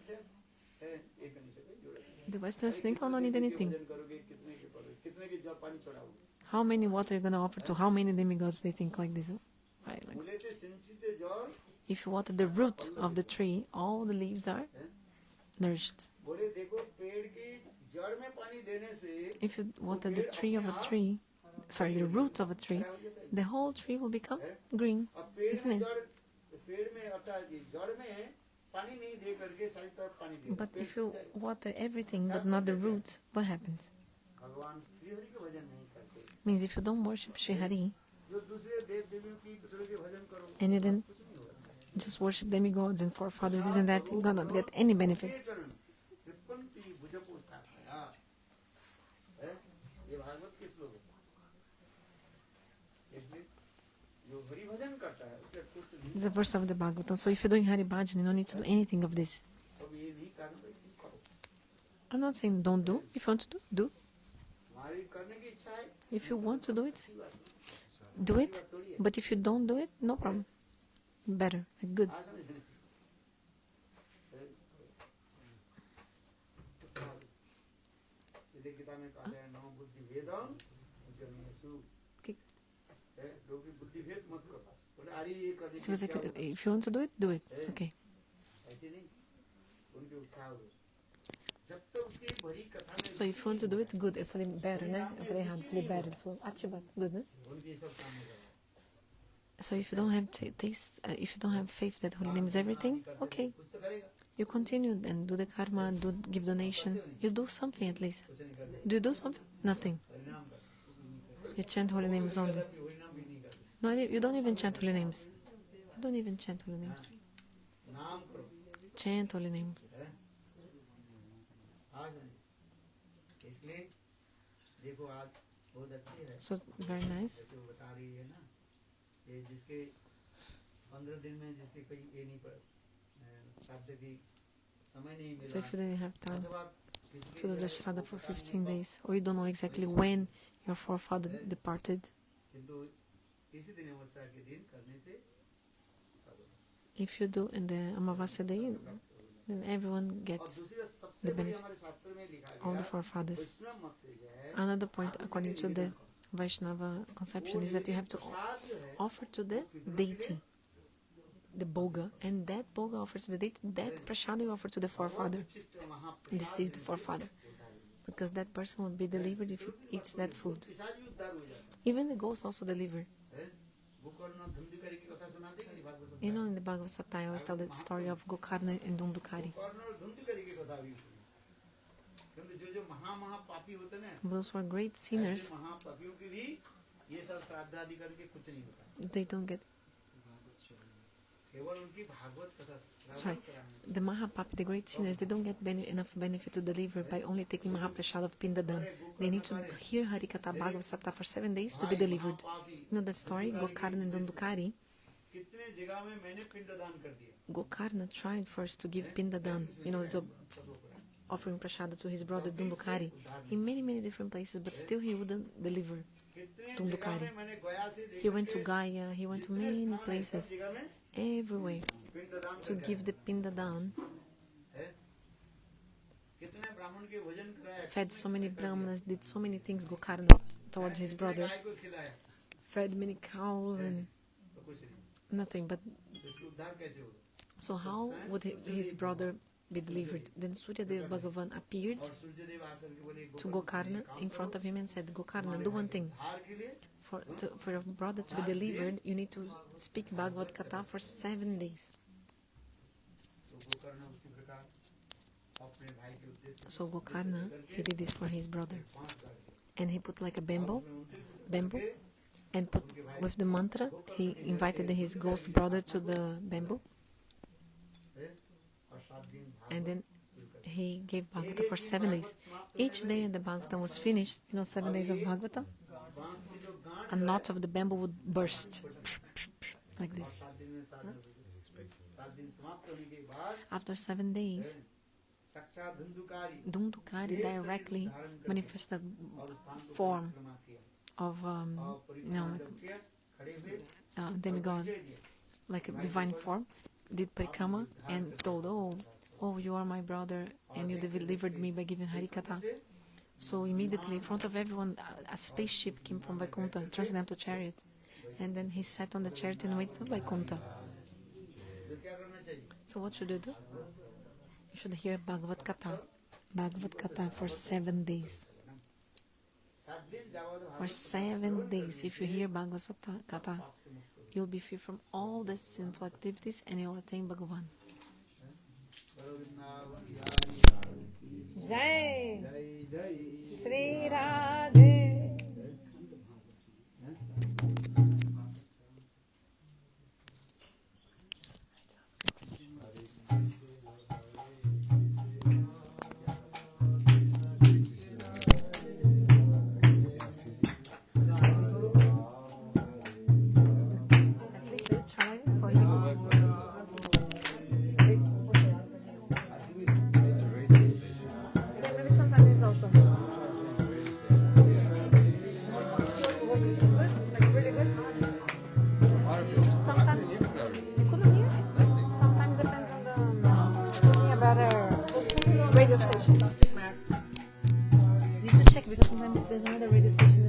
है एक निष्ठा जोड़े The Westerners think, oh, no need anything. भजन करोगे कितने के करोगे कितने के जल पानी चढ़ाओगे How many water you're going to offer to how many demigods they think like this? Right, like बोले थे सिंचित जल if you water the root of the tree, all the leaves are nourished. बोले देखो पेड़ की जड़ में पानी देने से If you water the tree of a tree, sorry, the root of a tree, the whole tree will become green, अब पेड़ isn't में it? पेड़ में अर्थात जड़ में पानी नहीं दे करके सारी तरफ पानी दे But if you water everything but not the roots, what happens? भगवान श्री हरि के भजन नहीं करते Means if you don't worship Sri Hari जो दूसरे देव देवियों की दूसरे के भजन करो and you then कुछ नहीं होगा just worship demigods and forefathers, this and that, you're gonna not get any benefit. त्रिपंती भुजपो साखाया है ये भागवत के श्लोक है इसलिए जो हरि भजन करता है उसके कुछ नहीं It's a verse of the Bhagavatam. So if you're doing Hari Bhajan, you don't need to do anything of this. अब ये नहीं करना तो क्यों करो I'm not saying don't do. If you want to do, do. हमारी करने की इच्छा है If you want to do it, do it. But if you don't do it, no problem. Better, like good. आसान है ये गीता में कहते हैं नौ बुद्धि भेदम जनेषु Okay. लोग की बुद्धि भेद मत करो बोले अरे ये करने So की it's like, क्या होगा? if you want to do it, do it. Okay. ऐसे नहीं उनके उत्साह हो जब तक उसकी बड़ी कथा में So if you want to do it, good. If they better, ne? If they had fully better, full achibat, good, ne? उनके सब काम हो जाएगा So if you don't have taste, if you don't have faith that holy name is everything, okay. कुछ तो करेगा You continue and do the karma, do give donation. You do something at least. कुछ नहीं करते Do you do something? Nothing. परिणाम करते You chant holy names only. परिणाम भी नहीं करते No, you don't even chant holy names. You don't even chant holy names. नाम करो Chant holy names. है आज नहीं इसलिए देखो आज बहुत अच्छी है So very nice. जैसे वो बता रही है ना ये जिसके 15 दिन में जिसके कोई ये नहीं पड़ शब्द की समय नहीं So if you मिला didn't have time अथवा to do the shraddha for 15 days, or you don't know exactly when your forefather departed, किंतु इसी दिन अमावस्या के दिन करने से if you do in the Amavasya day, then everyone और gets दूसरा the सबसे बड़ी benefit. हमारे शास्त्र में लिखा All the गया forefathers. वैष्णव मत से है Another point, according to the Vaishnava conception, is that you have to प्रसाद जो है offer to the deity the boga, and that boga offered to the deity, that prasad you offer to the forefather. उच्छिष्ट महाप्रसाद This is the forefather, because that person will be delivered if he eats that food. पिशाच भी उद्धार हो जाता Even the ghost also delivered. है गोकर्ण धुंधुकारी की कथा सुनाते हैं भागवत सप्ताह You know, in the Bhagavad Sapta, I always tell the story of Gokarna and Dundukari. Gokarna और धुंधुकारी की कथा भी क्योंकि जो जो महापापी होते हैं ना Those who are great sinners, ऐसे महापापियों की भी ये सब श्राद्ध आदि करके कुछ नहीं होता they don't get. केवल उनकी भागवत कथा Sorry, the Mahapapi, the great sinners, they don't get enough benefit to deliver by only taking Mahaprasad of Pindadan. They need to hear Harikatha Bhagavad Sapta for 7 days to be delivered. You know that story, Gokarna and Dundukari? कितने जगह में मैंने पिंडदान कर दिया Gokarna tried first to give Pindadan, you know, the offering prasada to his brother Dundukari in many, many different places, but still he wouldn't deliver कितने जगह Dundukari. में मैंने गया से He went to Gaya, he went to many places, जगह में everywhere, पिंडदान to give the Pindadan, है कितने ब्राह्मण के भोजन कराया fed so many brahmanas, did so many things, Gokarna, towards his brother, गाय को खिलाया fed many cows and तो कुछ नहीं nothing, but इसको उद्धार कैसे होगा so how would his brother be delivered? Then Suryadev Bhagavan appeared और सूर्यदेव आकर के बोले to Gokarna in front of him and said, Gokarna, do one thing. उद्धार के लिए For your brother to be delivered, you need to speak Bhagavad Katha for 7 days. तो गोकर्ण उसी प्रकार अपने भाई के उद्देश्य So Gokarna, he did this for his brother. 5 bar And he put like a bamboo, and put with the mantra, he invited his ghost brother to the bamboo, और 7 दिन and then he gave Bhagavatam for 7 days. Each day the Bhagavatam was finished, 7 days of Bhagavatam, बांस की जो गांठ a knot of the bamboo would burst like this. 7 दिन में 7 7 दिन समाप्त होने के बाद After 7 days, साक्षात Dhundhukari Dhundukari directly manifests the और स्थान को form परिक्रमा किया of और परिक्रमा जब किया खड़े हुए demigod, like a divine form, did parikrama and told, oh, you are my brother and you delivered me by giving Harikatha. So immediately in front of everyone, a spaceship came from Vaikuntha, transcendental chariot. And then he sat on the chariot and went to Vaikuntha. So what should you do? You should hear Bhagavad Katha for 7 days. For 7 days, if you hear Bhagavad Katha, you'll be free from all the sinful activities and you'll attain Bhagavan. Jai Shri Radhe. Radio station. Need to check because sometimes if there's another radio station